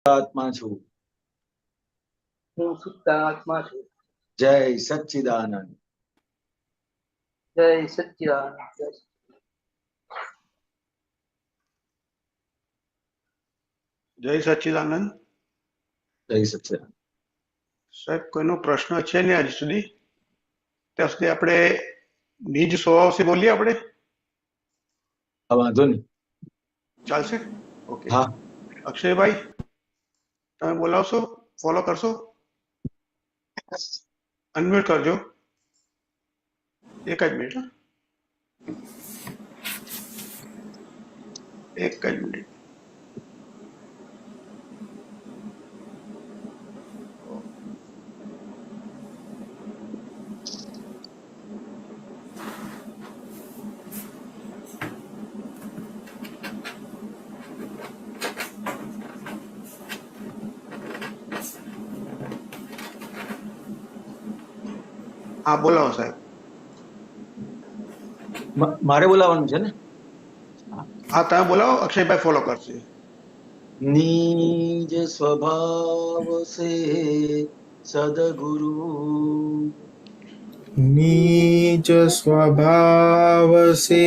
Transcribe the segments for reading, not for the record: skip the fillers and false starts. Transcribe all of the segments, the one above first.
આત્મા છું. હું શુદ્ધાત્મા છું. જય સચ્ચિદાનંદ. જય સચ્ચિદાનંદ. જય સચ્ચિદાનંદ. જય સચ્ચિદાનંદ. સાહેબ, કોઈનો પ્રશ્ન છે ને આજ સુધી? ત્યાં સુધી આપણે નિજ સ્વભાવ થી બોલીએ આપણે. વાંધો નહીં. ચાલશે? ઓકે. હા. અક્ષયભાઈ, તમે બોલાવશો? ફોલો કરશો? અનમ્યુટ કરજો. એક જ મિનિટ. એક જ મિનિટ. હા, બોલાવો સાહેબ. મારે બોલાવવાનું છે ને? હા, તમે બોલાવો. અક્ષયભાઈ ફોલો કરશે. નિજ સ્વભાવ સે સદગુરુ, निज स्वभाव से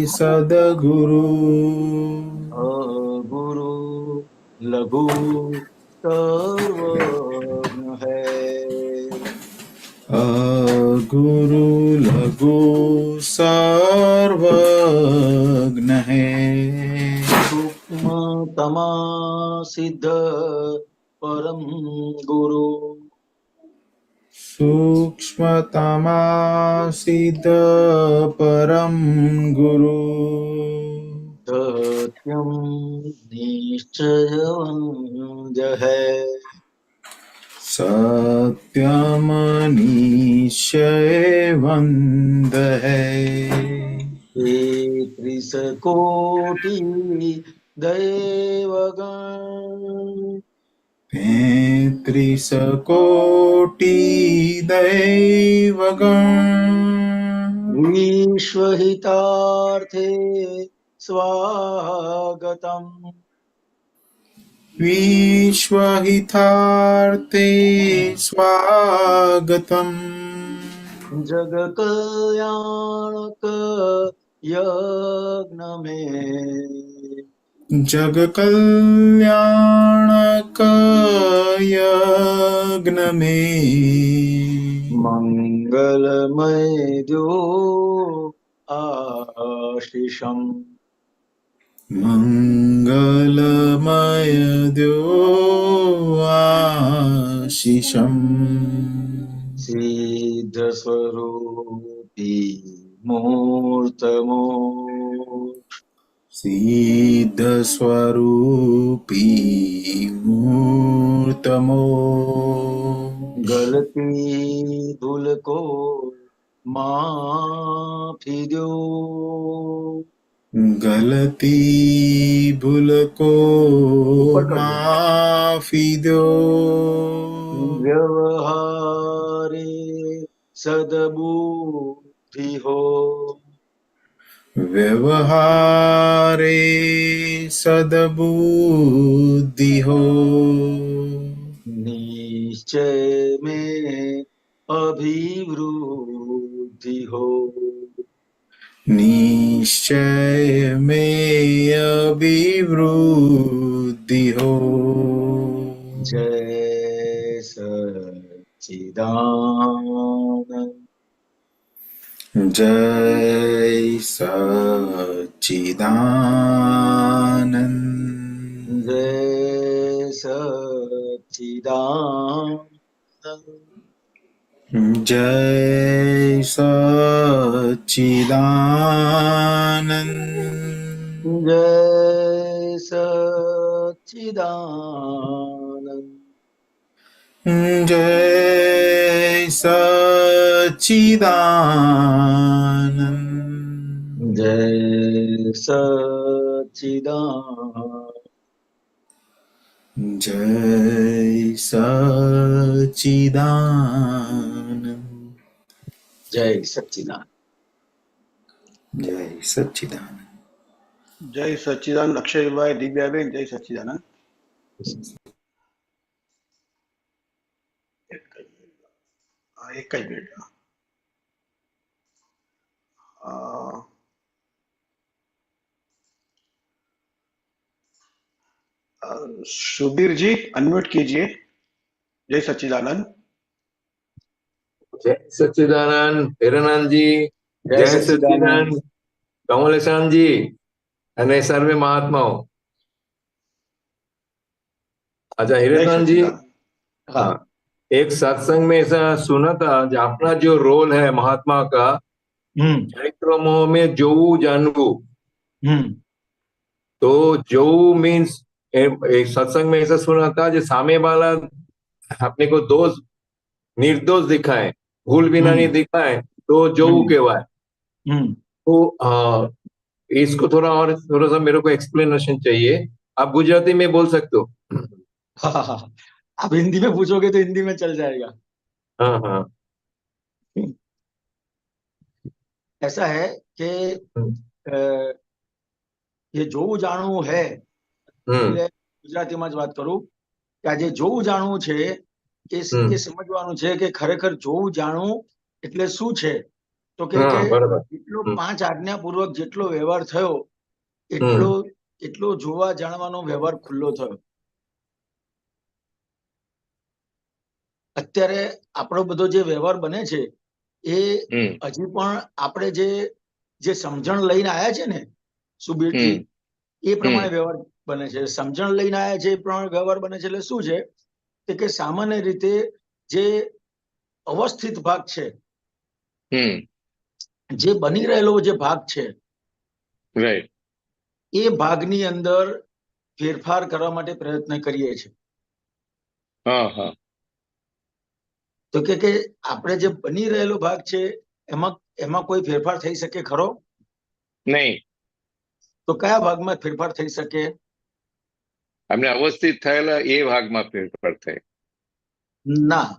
सदगुरु, गुरु लघु सर्वज्ञ है, गुरु लघु सर्वज्ञ है, सूक्ष्मतमा सिद्ध परम गुरु, सूक्ष्मतमा सिद्ध परम गुरु, सत्यम निश्चय है, सत्यम निश्चय वंद है, त्रिश कोटि दैवगण, 33 कोटि दैवगण, विश्वहितार्थे स्वागतम्, विश्वहितार्थे स्वागतम्, जगकल्याणक यज्ञ में, जग कल्याणक यज्ञ में, मंगलमय दो आशीषम्, मंगलमय द्यो आशीषम्, सिद्ध स्वरूपी मूर्त मोक्ष, सिद्ध स्वरूपी मूर्तमो, गलती भूल को माफी दो, गलती भूल को माफी दो, व्यवहारे सद्बुद्धि हो, व्यवहारे सद्बुद्धि हो, निश्चय में अभिवृद्धि हो, निश्चय में अभिवृद्धि हो, जय सच्चिदानंद, जय सच्चिदानंद, जय सच्चिदानंद, जय सच्चिदानंद, जय सच्चिदानंद, जय सच्चिदानंद, जय सच्चिदानंद, जय सच्चिदानंद, जय सच्चिदानंद, जय सच्चिदानंद, જય સચ્ચિદાનંદ. અક્ષયભાઈ, દિવ્યાબેન, જય સચ્ચિદાનંદ. એક જ મિનિટ. सुधीर जी अनम्यूट कीजिए. जय सच्चिदानंद. जय सच्चिदानंद હિરણાનંદજી, જય જય સચ્ચિદાનંદ. સચ્ચિદાનંદ कमलेशानजी અને સર્વે મહાત્માઓ. अच्छा जय हिरणानंद जी, सच्चिदानंद. हाँ एक सत्संग में ऐसा सुना था जो अपना जो रोल है महात्मा का चरित्रों में जोऊ जानवू. तो जोऊ मीन्स एक सत्संग में ऐसा सुना था जो सामे वाला अपने को दोष निर्दोष दिखाए, भूल बिना नहीं दिखाए तो जोऊ कहवाए. तो इसको थोड़ा सा मेरे को एक्सप्लेनेशन चाहिए. आप गुजराती में बोल सकते हो? हाँ हाँ. आप हिंदी में पूछोगे तो हिंदी में चल जाएगा. हाँ हाँ. ऐसा है कि ये જોવું જાણવું है એટલે ગુજરાતીમાં જ વાત કરું કે આજે જોવું જાણવું છે એ સમજવાનું છે કે ખરેખર જોવું જાણવું એટલે શું છે. તો કે બરાબર. જેટલો 5 આજ્ઞાપૂર્વક જેટલો વ્યવહાર થયો એટલો જોવા જાણવાનો વ્યવહાર ખુલ્લો થયો. અત્યારે આપણો બધો જે વ્યવહાર બને છે એ હજી પણ આપણે જે સમજણ લઈને આયા છે ને સુબીરજી, એ પ્રમાણે વ્યવહાર બને છે. સમજણ લઈને આયા છે એ પ્રમાણે વ્યવહાર બને છે. એટલે શું છે કે સામાન્ય રીતે જે અવસ્થિત ભાગ છે, જે બની રહેલો જે ભાગ છે, એ ભાગની અંદર ફેરફાર કરવા માટે પ્રયત્ન કરીએ છીએ. તો કે આપણે જે બની રહેલો ભાગ છે એમાં કોઈ ફેરફાર થઈ શકે ખરો? નહીં. તો કયા ભાગમાં ફેરફાર થઈ શકે? અમને અવસ્થિત થયેલા એ ભાગમાં ફેરફાર થાય. ના.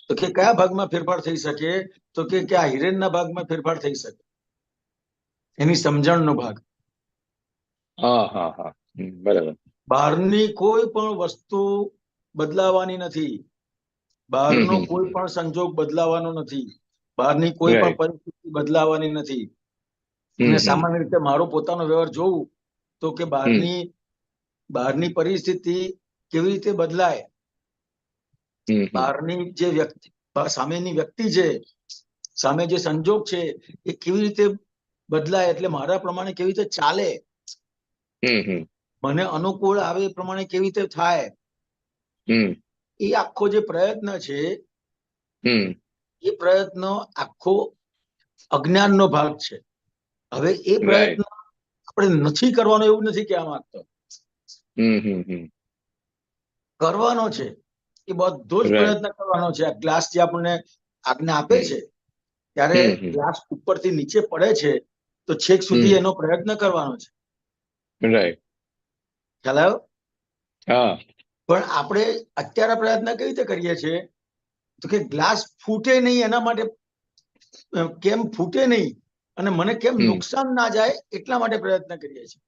તો કે કયા ભાગમાં ફેરફાર થઈ શકે? તો કે આ હિરેનના ભાગમાં ફેરફાર થઈ શકે, એની સમજણનો ભાગ. બરાબર. બહારની કોઈ પણ વસ્તુ બદલાવાની નથી, બહારનો કોઈ પણ સંજોગ બદલાવાનો નથી, બહારની કોઈ પણ પરિસ્થિતિ બદલાવાની નથી. અને સામાન્ય રીતે મારો પોતાનો વ્યવહાર જોઉં તો કે બહારની પરિસ્થિતિ કેવી રીતે બદલાય, બહારની જે વ્યક્તિ, સામેની વ્યક્તિ છે, સામે જે સંજોગ છે એ કેવી રીતે બદલાય, એટલે મારા પ્રમાણે કેવી રીતે ચાલે, મને અનુકૂળ આવે એ પ્રમાણે કેવી રીતે થાય, એ આખો જે પ્રયત્ન છે એ પ્રયત્ન આખો અજ્ઞાનનો ભાગ છે. હવે એ પ્રયત્ન આપણે નથી કરવાનો એવું નથી કહેવા માંગતો, કરવાનો છે. એ બધો જ પ્રયત્ન કરવાનો છે. આ ગ્લાસ જે આપણને આજ્ઞા આપે છે ત્યારે ગ્લાસ ઉપરથી નીચે પડે છે તો છેક સુધી એનો પ્રયત્ન કરવાનો છે. ખ્યાલ આવ્યો? પણ આપણે અત્યારે પ્રયત્ન કેવી રીતે કરીએ છીએ તો કે ગ્લાસ ફૂટે નહીં એના માટે, કેમ ફૂટે નહીં અને મને કેમ નુકસાન ના જાય એટલા માટે પ્રયત્ન કરીએ છીએ.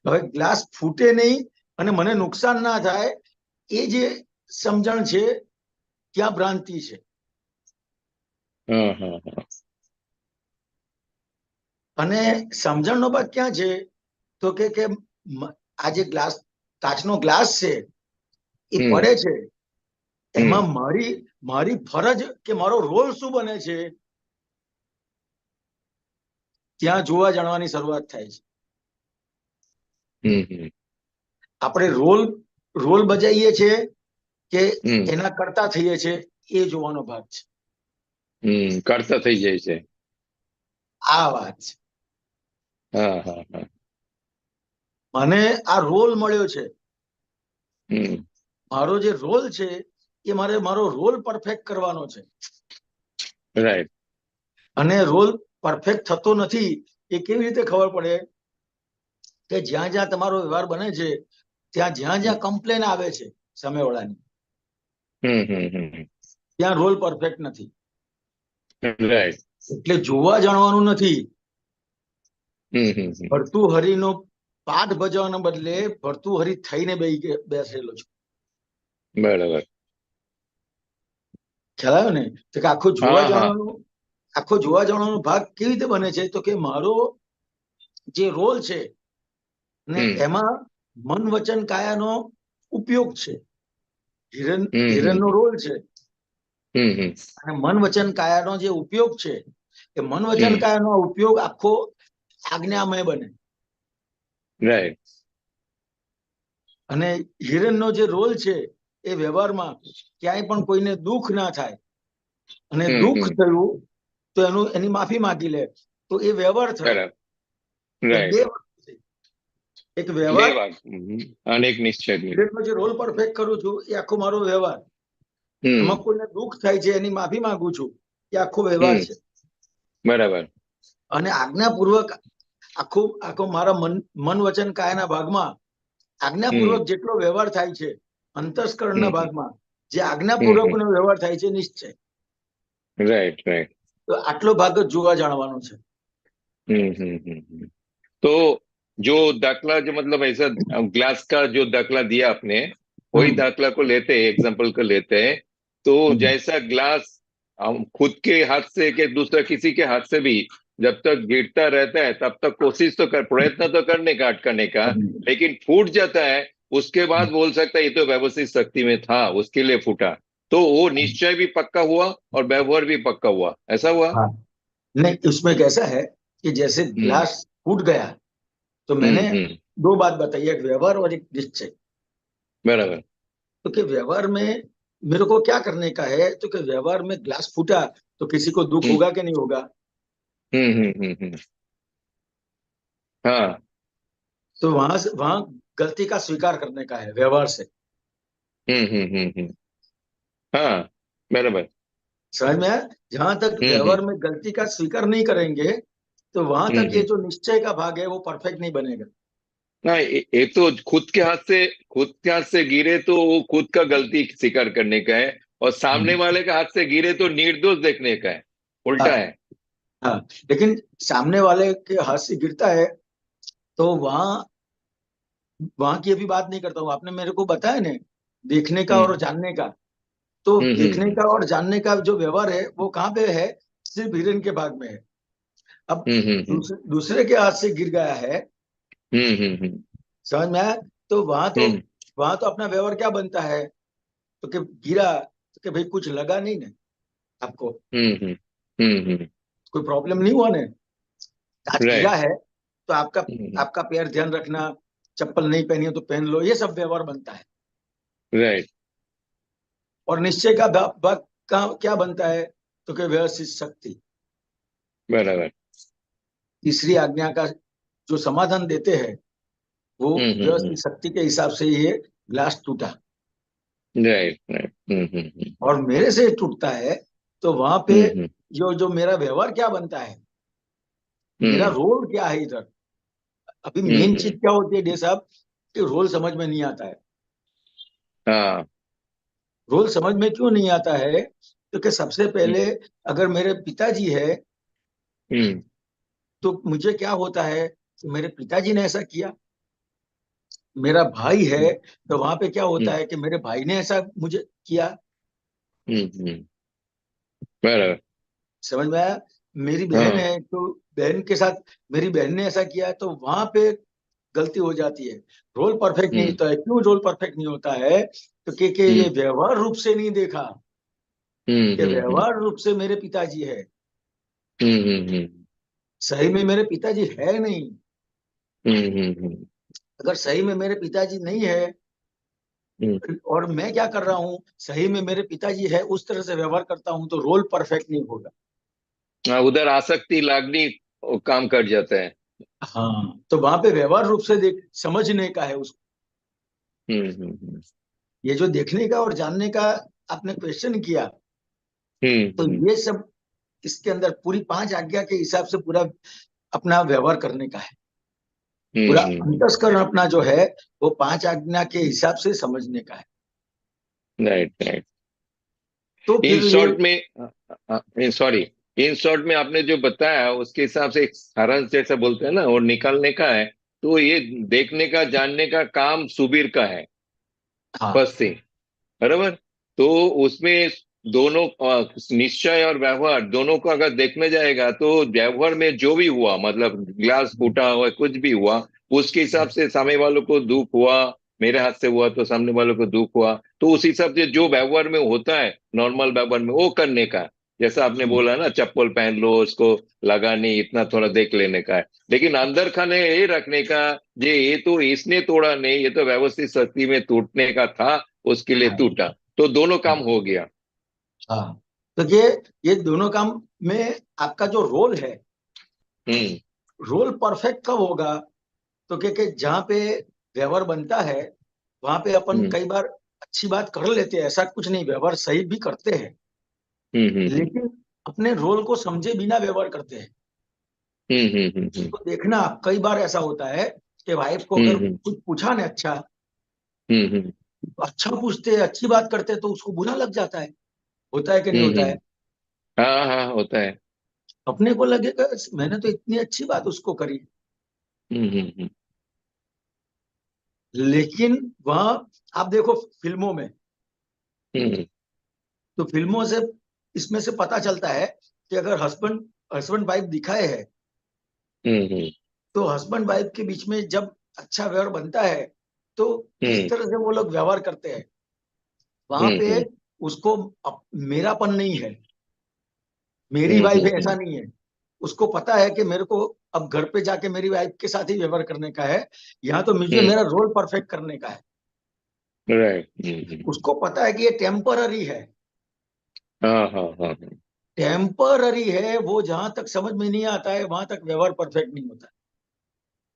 હવે ગ્લાસ ફૂટે નહીં અને મને નુકસાન ના થાય એ જે સમજણ છે ત્યાં ભ્રાંતિ છે. અને સમજણનો ભાગ ક્યાં છે તો કે આ જે ગ્લાસ, કાચનો ગ્લાસ છે એ પડે છે, એમાં મારી ફરજ કે મારો રોલ શું બને છે ત્યાં જોવા જાણવાની શરૂઆત થાય છે. આપણે રોલ બજાવીએ છીએ કે એના કરતા થઈએ છીએ એ જોવાનો ભાગ છે. કરતા થઈ જાય છે. આ વાત છે. મને આ રોલ મળ્યો છે, મારો જે રોલ છે એ મારો રોલ પરફેક્ટ કરવાનો છે. અને રોલ પરફેક્ટ થતો નથી એ કેવી રીતે ખબર પડે કે જ્યાં જ્યાં તમારો વ્યવહાર બને છે ત્યાં જ્યાં કમ્પ્લેન આવે છે સામેવાળાની, ત્યાં રોલ પરફેક્ટ નથી. એટલે જોવા જાણવાનું નથી. ભરતું હરિનો પાઠ ભજવાના બદલે ભર્તુહરી થઈને બેસેલો છું. બરાબર. ખ્યાલ આવ્યો ને? તો કે આખો હા, હા. જોવા જવાનો ભાગ કેવી રીતે બને છે? તો કે મારો જે રોલ છે ને હમ. એમાં મન વચન કાયાનો ઉપયોગ છે. હમ, હિરણનો રોલ છે હમ, હમ. અને મન વચન કાયાનો જે ઉપયોગ છે એ મન વચન હમ. કાયાનો ઉપયોગ આખો આજ્ઞામય બને. રાઈટ. અને હિરણનો જે રોલ છે એ વ્યવહારમાં ક્યાંય પણ કોઈને દુઃખ ના થાય અને હમ, દુઃખ હમ. થયું તો એની માફી માંગી લે તો એ વ્યવહાર થયો. બરાબર. એ બે રાઈટ. વસ્તુ છે. એક બે વ્યવહાર, વાત. અને એક નિશ્ચય. હિરણનો જે રોલ પરફેક્ટ કરું છું એ આખો મારો વ્યવહાર. હમ. એમાં કોઈને દુઃખ થાય છે એની માફી માંગુ છું એ આખો વ્યવહાર હમ. છે. બરાબર. અને આજ્ઞાપૂર્વક આખો મારા મન વચન કાયાના ભાગમાં આજ્ઞાપૂર્વક જેટલો વ્યવહાર થાય છે અંતસ્કરણના હમ. ભાગમાં જે હમ. આજ્ઞાપૂર્વકનો વ્યવહાર થાય છે નિશ્ચય. Right, right. તો આટલો ભાગ જ જોવા જાણવાનો છે. तो जो दाखला, जो मतलब ऐसा ग्लास का जो दाखला दिया आपने, वही दाखला को लेते हैं, एग्जाम्पल को लेते हैं. तो जैसा ग्लास हम खुद के हाथ से के दूसरा किसी के हाथ से भी जब तक गिरता रहता है तब तक कोशिश तो प्रयत्न तो करने का अटकाने का, लेकिन फूट जाता है उसके बाद बोल सकता है ये तो व्यवस्थित शक्ति में था, उसके लिए फूटा. तो वो निश्चय भी पक्का हुआ और व्यवहार भी पक्का हुआ. ऐसा हुआ? हाँ, नहीं, उसमें कैसा है कि जैसे ग्लास फूट गया तो मैंने दो बात बताई, एक व्यवहार और एक निश्चय. बराबर. तो कि व्यवहार में मेरे को क्या करने का है? तो कि व्यवहार में ग्लास फूटा तो किसी को दुख होगा कि नहीं होगा? हाँ. तो वहां गलती का स्वीकार करने का है व्यवहार से. हाँ, बराबर. समझ में आया? जहां तक व्यवहार में गलती का स्वीकार नहीं करेंगे तो वहां तक ये जो निश्चय का भाग है वो परफेक्ट नहीं बनेगा. ना, ये तो खुद के हाथ से गिरे तो वो खुद का गलती स्वीकार करने का है, और सामने वाले के हाथ से गिरे तो निर्दोष देखने का है. उल्टा है. हाँ, लेकिन सामने वाले के हाथ से गिरता है तो वहां की अभी बात नहीं करता हूँ. आपने मेरे को बताया ना देखने का और जानने का. तो देखने का और जानने का जो व्यवहार है वो कहाँ पे है? सिर्फ हिरण के भाग में है. अब दूसरे के हाथ से गिर गया है, समझ में आया? तो वहां तो अपना व्यवहार क्या बनता है? तो कि गिरा तो कि भाई कुछ लगा नहीं ना आपको, कोई प्रॉब्लम नहीं हुआ ना. आज गिरा है तो आपका पैर ध्यान रखना, चप्पल नहीं पहनी हो तो पहन लो, ये सब व्यवहार बनता है. राइट. और निश्चय का भाग क्या बनता है? तो कि व्यवस्थित शक्ति. बराबर. तीसरी आज्ञा का जो समाधान देते हैं वो व्यवस्थित शक्ति के हिसाब से ये ग्लास टूटा. Right, right. और मेरे से टूटता है तो वहां पे जो मेरा व्यवहार क्या बनता है, मेरा रोल क्या है इधर. अभी मेन चीज क्या होती है डे साहब कि रोल समझ में नहीं आता है. हाँ. रोल समझ में क्यों नहीं आता है? क्योंकि सबसे पहले अगर मेरे पिताजी है तो मुझे क्या होता है कि मेरे पिताजी ने ऐसा किया. मेरा भाई है तो वहां पे क्या होता है कि मेरे भाई ने ऐसा मुझे किया. बराबर. समझ में आया? मेरी बहन है तो बहन के साथ मेरी बहन ने ऐसा किया तो वहां पे गलती हो जाती है. रोल परफेक्ट नहीं होता है. क्यों रोल परफेक्ट नहीं होता है? क्योंकि ये व्यवहार रूप से नहीं देखा कि व्यवहार रूप से मेरे पिताजी है, सही में मेरे पिताजी है नहीं. अगर सही में मेरे पिताजी नहीं है और मैं क्या कर रहा हूँ, सही में मेरे पिताजी है उस तरह से व्यवहार करता हूँ तो रोल परफेक्ट नहीं होगा. उधर आसक्ति लागनी काम कर जाता है. हाँ, तो वहां पे व्यवहार रूप से समझने का है उसको. ये जो देखने का और जानने का आपने क्वेश्चन किया तो ये सब इसके अंदर पूरी 5 आज्ञा के हिसाब से पूरा अपना व्यवहार करने का है. पूरा अंतस्करण अपना जो है वो 5 आज्ञा के हिसाब से समझने का है. Right, right. तो इन शॉर्ट में, सॉरी, इन शॉर्ट में आपने जो बताया उसके हिसाब से एक सारांश जैसा बोलते हैं ना, और निकालने का है तो ये देखने का जानने का काम सुबीर का है, हाँ फर्स्ट थिंग, बराबर। तो उसमें दोनों निश्चय और व्यवहार दोनों को अगर देखने जाएगा तो व्यवहार में जो भी हुआ, मतलब ग्लास फूटा हुआ कुछ भी हुआ, उसके हिसाब से सामने वालों को दुख हुआ, मेरे हाथ से हुआ तो सामने वालों को दुख हुआ, तो उस हिसाब से जो व्यवहार में होता है नॉर्मल व्यवहार में वो करने का। जैसा आपने बोला ना, चप्पल पहन लो, उसको लगाने, इतना थोड़ा देख लेने का है, लेकिन अंदर खाने ये रखने का, ये तो इसने तोड़ा नहीं, ये तो व्यवस्थित स्थिति में टूटने का था, उसके लिए हाँ टूटा, तो दोनों काम हो गया। हाँ। तो ये दोनों काम में आपका जो रोल है, हम्म रोल परफेक्ट कब होगा? तो कि जहाँ पे व्यवहार बनता है वहां पे अपन हम्म कई बार अच्छी बात कर लेते हैं, ऐसा कुछ नहीं, व्यवहार सही भी करते हैं, हम्म लेकिन अपने रोल को समझे बिना व्यवहार करते हैं। हम्म तो देखना कई बार ऐसा होता है कि वाइफ को अगर हम्म कुछ पूछा ना अच्छा, हम्म तो अच्छा पूछते हैं, अच्छी बात करते हैं, तो उसको बुरा लग जाता है। होता है कि नहीं होता हम्म। है? हाँ हाँ, होता है। अपने को लगेगा मैंने तो इतनी अच्छी बात उसको करी, हम्म। लेकिन वहां आप देखो फिल्मों में, हम्म तो फिल्मों से इसमें से पता चलता है कि अगर हस्बैंड हस्बैंड वाइफ दिखाए है, हम्म तो हस्बैंड वाइफ के बीच में जब अच्छा व्यवहार बनता है तो किस हम्म तरह से वो लोग व्यवहार करते हैं, वहां हम्म पे हम्म उसको मेरापन नहीं है, मेरी वाइफ है ऐसा नहीं है। उसको पता है कि मेरे को अब घर पे जाके मेरी वाइफ के साथ ही व्यवहार करने का है, यहाँ तो मुझे मेरा रोल परफेक्ट करने का है। राइट। उसको पता है कि ये टेम्पररी है, हाँ हाँ हाँ हाँ। टेम्पररी है, वो जहां तक समझ में नहीं आता है वहां तक व्यवहार परफेक्ट नहीं होता।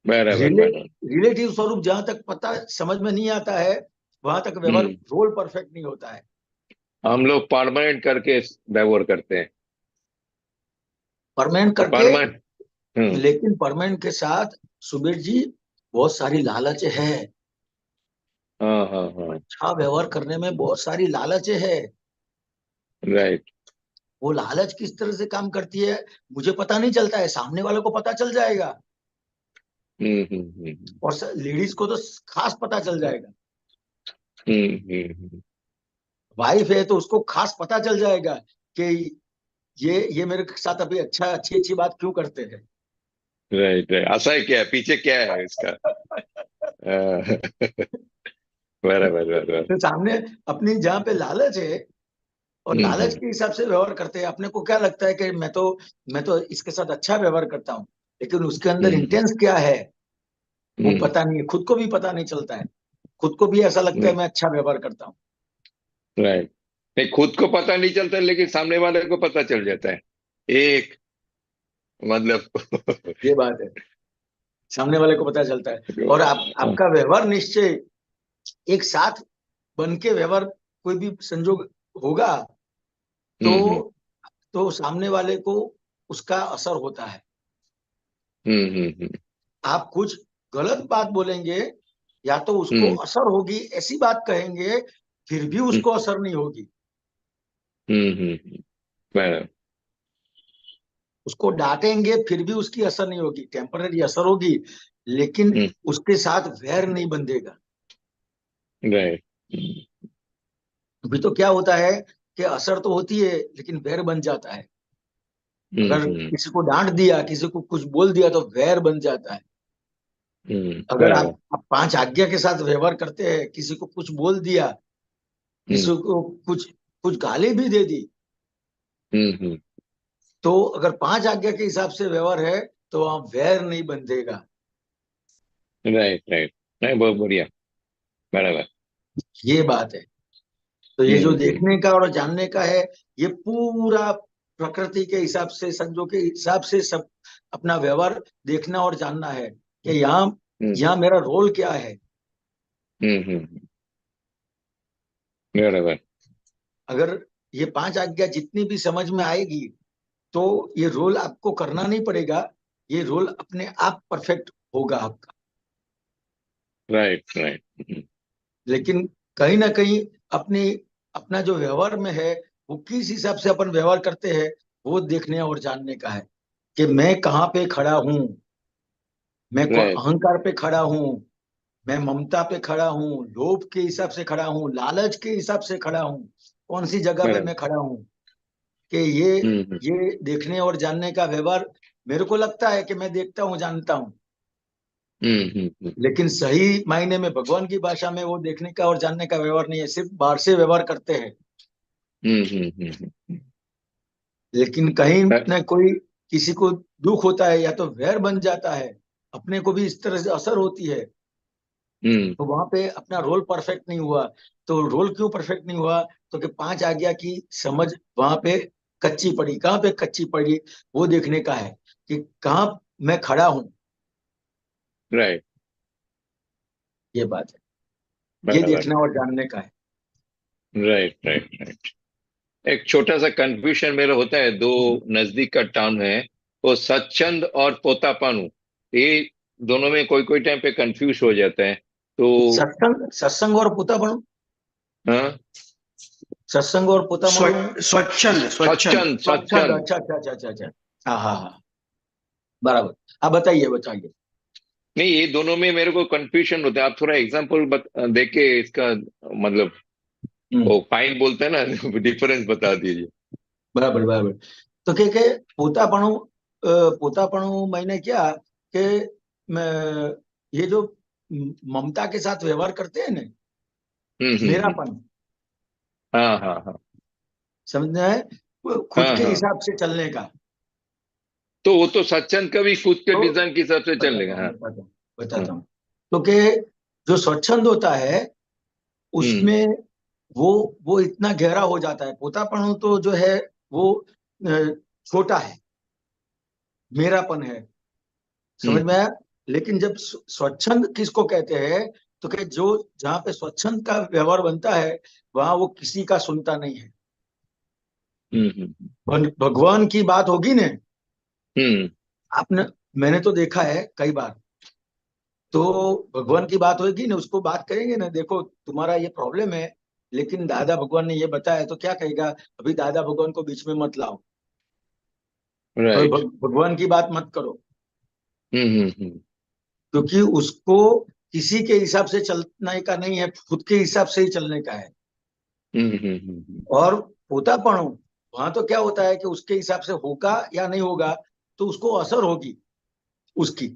बराबर रिले बराबर। रिलेटिव स्वरूप जहां तक पता समझ में नहीं आता है वहां तक व्यवहार हम्म। रोल परफेक्ट नहीं होता है। हम लोग परमानेंट करके व्यवहार करते हैं। परमानेंट तो करके, परमानेंट। हम्म। लेकिन परमानेंट के साथ सुबीर जी बहुत सारी लालच है। हाँ हाँ हाँ। अच्छा व्यवहार करने में बहुत सारी लालच है। राइट। वो लालच किस तरह से काम करती है मुझे पता नहीं चलता है, सामने वाले को पता चल जाएगा, हम्म। और लेडीज को तो खास पता चल जाएगा। हम्म। वाइफ है तो उसको खास पता चल जाएगा कि ये मेरे साथ अभी अच्छा अच्छी अच्छी बात क्यों करते हैं। राइट राइट, ऐसा है, क्या है पीछे, क्या है इसका? हाँ, बराबर बराबर। तो सामने अपनी जहाँ पे लालच है और लालच हम्म के हिसाब से व्यवहार करते हैं, अपने को क्या लगता है कि मैं तो इसके साथ अच्छा व्यवहार करता हूँ, लेकिन उसके अंदर हम्म इंटेंस क्या है वो हम्म पता नहीं है, खुद को भी पता नहीं चलता है। खुद को भी ऐसा लगता है मैं अच्छा व्यवहार करता हूँ। राइट। नहीं, खुद को पता नहीं चलता, लेकिन सामने वाले को पता चल जाता है, एक मतलब। ये बात है, सामने वाले को पता चलता है। और हाँ। आपका व्यवहार निश्चय एक साथ बन के व्यवहार कोई भी संजोग होगा हम्म तो सामने वाले को उसका असर होता है। हम्म। आप कुछ गलत बात बोलेंगे या तो उसको हम्म असर होगी, ऐसी बात कहेंगे फिर भी हम्म उसको असर नहीं होगी। बराबर। उसको डांटेंगे फिर भी उसकी असर नहीं होगी, टेम्पररी असर होगी, लेकिन उसके साथ वैर नहीं बंधेगा। राइट। अभी तो क्या होता है कि असर तो होती है लेकिन वैर बन जाता है। अगर हम्म। किसी को डांट दिया, किसी को कुछ बोल दिया, तो वैर बन जाता है। अगर बराबर। आप पांच आज्ञा के साथ व्यवहार करते हैं, किसी को कुछ बोल दिया, हम्म किसी को कुछ कुछ गाली भी दे दी, हम्म। तो अगर पांच आज्ञा के हिसाब से व्यवहार है तो वहां वैर नहीं बंधेगा। Right right. नहीं, बहुत बढ़िया। बराबर। ये बात है। तो ये जो हम्म। देखने का और जानने का है, ये पूरा प्रकृति के हिसाब से, संजोग के हिसाब से सब अपना व्यवहार देखना और जानना है कि यहाँ हम्म यहाँ मेरा रोल क्या है। बराबर। अगर ये पांच आज्ञा जितनी भी समझ में आएगी तो ये रोल आपको करना नहीं पड़ेगा, ये रोल अपने आप परफेक्ट होगा आपका। Right right. लेकिन कहीं ना कहीं अपनी अपना जो व्यवहार में है, वो किस हिसाब से अपन व्यवहार करते हैं, वो देखने और जानने का है कि मैं कहाँ पे खड़ा हूँ। मैं Right. अहंकार पे खड़ा हूँ, मैं ममता पे खड़ा हूँ, लोभ के हिसाब से खड़ा हूँ, लालच के हिसाब से खड़ा हूँ, कौन सी जगह पे बराबर। मैं खड़ा हूँ कि ये हम्म ये देखने और जानने का व्यवहार मेरे को लगता है कि मैं देखता हूँ, जानता हूँ, लेकिन सही मायने में भगवान की भाषा में वो देखने का और जानने का व्यवहार नहीं है, सिर्फ बाहर से व्यवहार करते हैं। हम्म लेकिन कहीं न कोई किसी को दुख होता है या तो वैर बन जाता है, अपने को भी इस तरह से असर होती है, तो वहां पे अपना रोल परफेक्ट नहीं हुआ। तो रोल क्यों परफेक्ट नहीं हुआ? तो कि 5 आज्ञा की समझ वहां पे कच्ची पड़ी। कहाँ पे कच्ची पड़ी? वो देखने का है कि कहाँ मैं खड़ा हूँ। राइट। ये बात है, ये बराबर। देखना और जानने का है। Right right right. एक छोटा सा कंफ्यूजन मेरा होता है, दो नजदीक का टाउन है, वो सचंद और पोतापानु, ये दोनों में कोई कोई टाइम पे कंफ्यूज हो जाता है। तो सत्संग और पोतापणु, हाँ, सत्संग और पोतापणु, स्वच्छंद स्वच्छंद सचंद सचंद। अच्छा अच्छा अच्छा अच्छा अच्छा, हाँ हाँ हाँ, बराबर। आप बताइए बताइए। नहीं, ये दोनों में मेरे को कंफ्यूजन होता है। आप थोड़ा एग्जांपल दे के इसका मतलब वो फाइन बोलते हैं ना, डिफरेंस बता दीजिए। બરાબર બરાબર. તો કે પોતાપણું, પોતાપણું मैंने क्या कि ये जो ममता के साथ व्यवहार करते हैं ना, हम्म। मेरापन, हाँ हाँ हाँ समझना है, वो खुद हाँ के हाँ। हिसाब से चलने का। तो वो तो सचंद का भी खुद के तो डिजाइन के हिसाब से चलेगा। हाँ बताता हूँ हाँ। बताता हूँ। तो कि जो स्वच्छंद होता है उसमें वो इतना गहरा हो जाता है। पोतापणु तो जो है वो छोटा है, मेरापन है, समझ में हम्म आया? लेकिन जब स्वच्छंद किसको कहते हैं? तो कि जो जहां पे स्वच्छंद का व्यवहार बनता है वहां वो किसी का सुनता नहीं है। भगवान की बात होगी ने, हम्म आपने, मैंने तो देखा है कई बार, तो भगवान की बात होगी ना, उसको बात करेंगे ना, देखो तुम्हारा ये प्रॉब्लम है, लेकिन दादा भगवान ने ये बताया, तो क्या कहेगा? अभी दादा भगवान को बीच में मत लाओ, और राइट। भगवान की बात मत करो, हम्म। क्योंकि उसको किसी के हिसाब से चलने का नहीं है, खुद के हिसाब से ही चलने का है। हम्म। और पोतापणु, वहां तो क्या होता है कि उसके हिसाब से होगा या नहीं होगा, तो उसको असर होगी उसकी।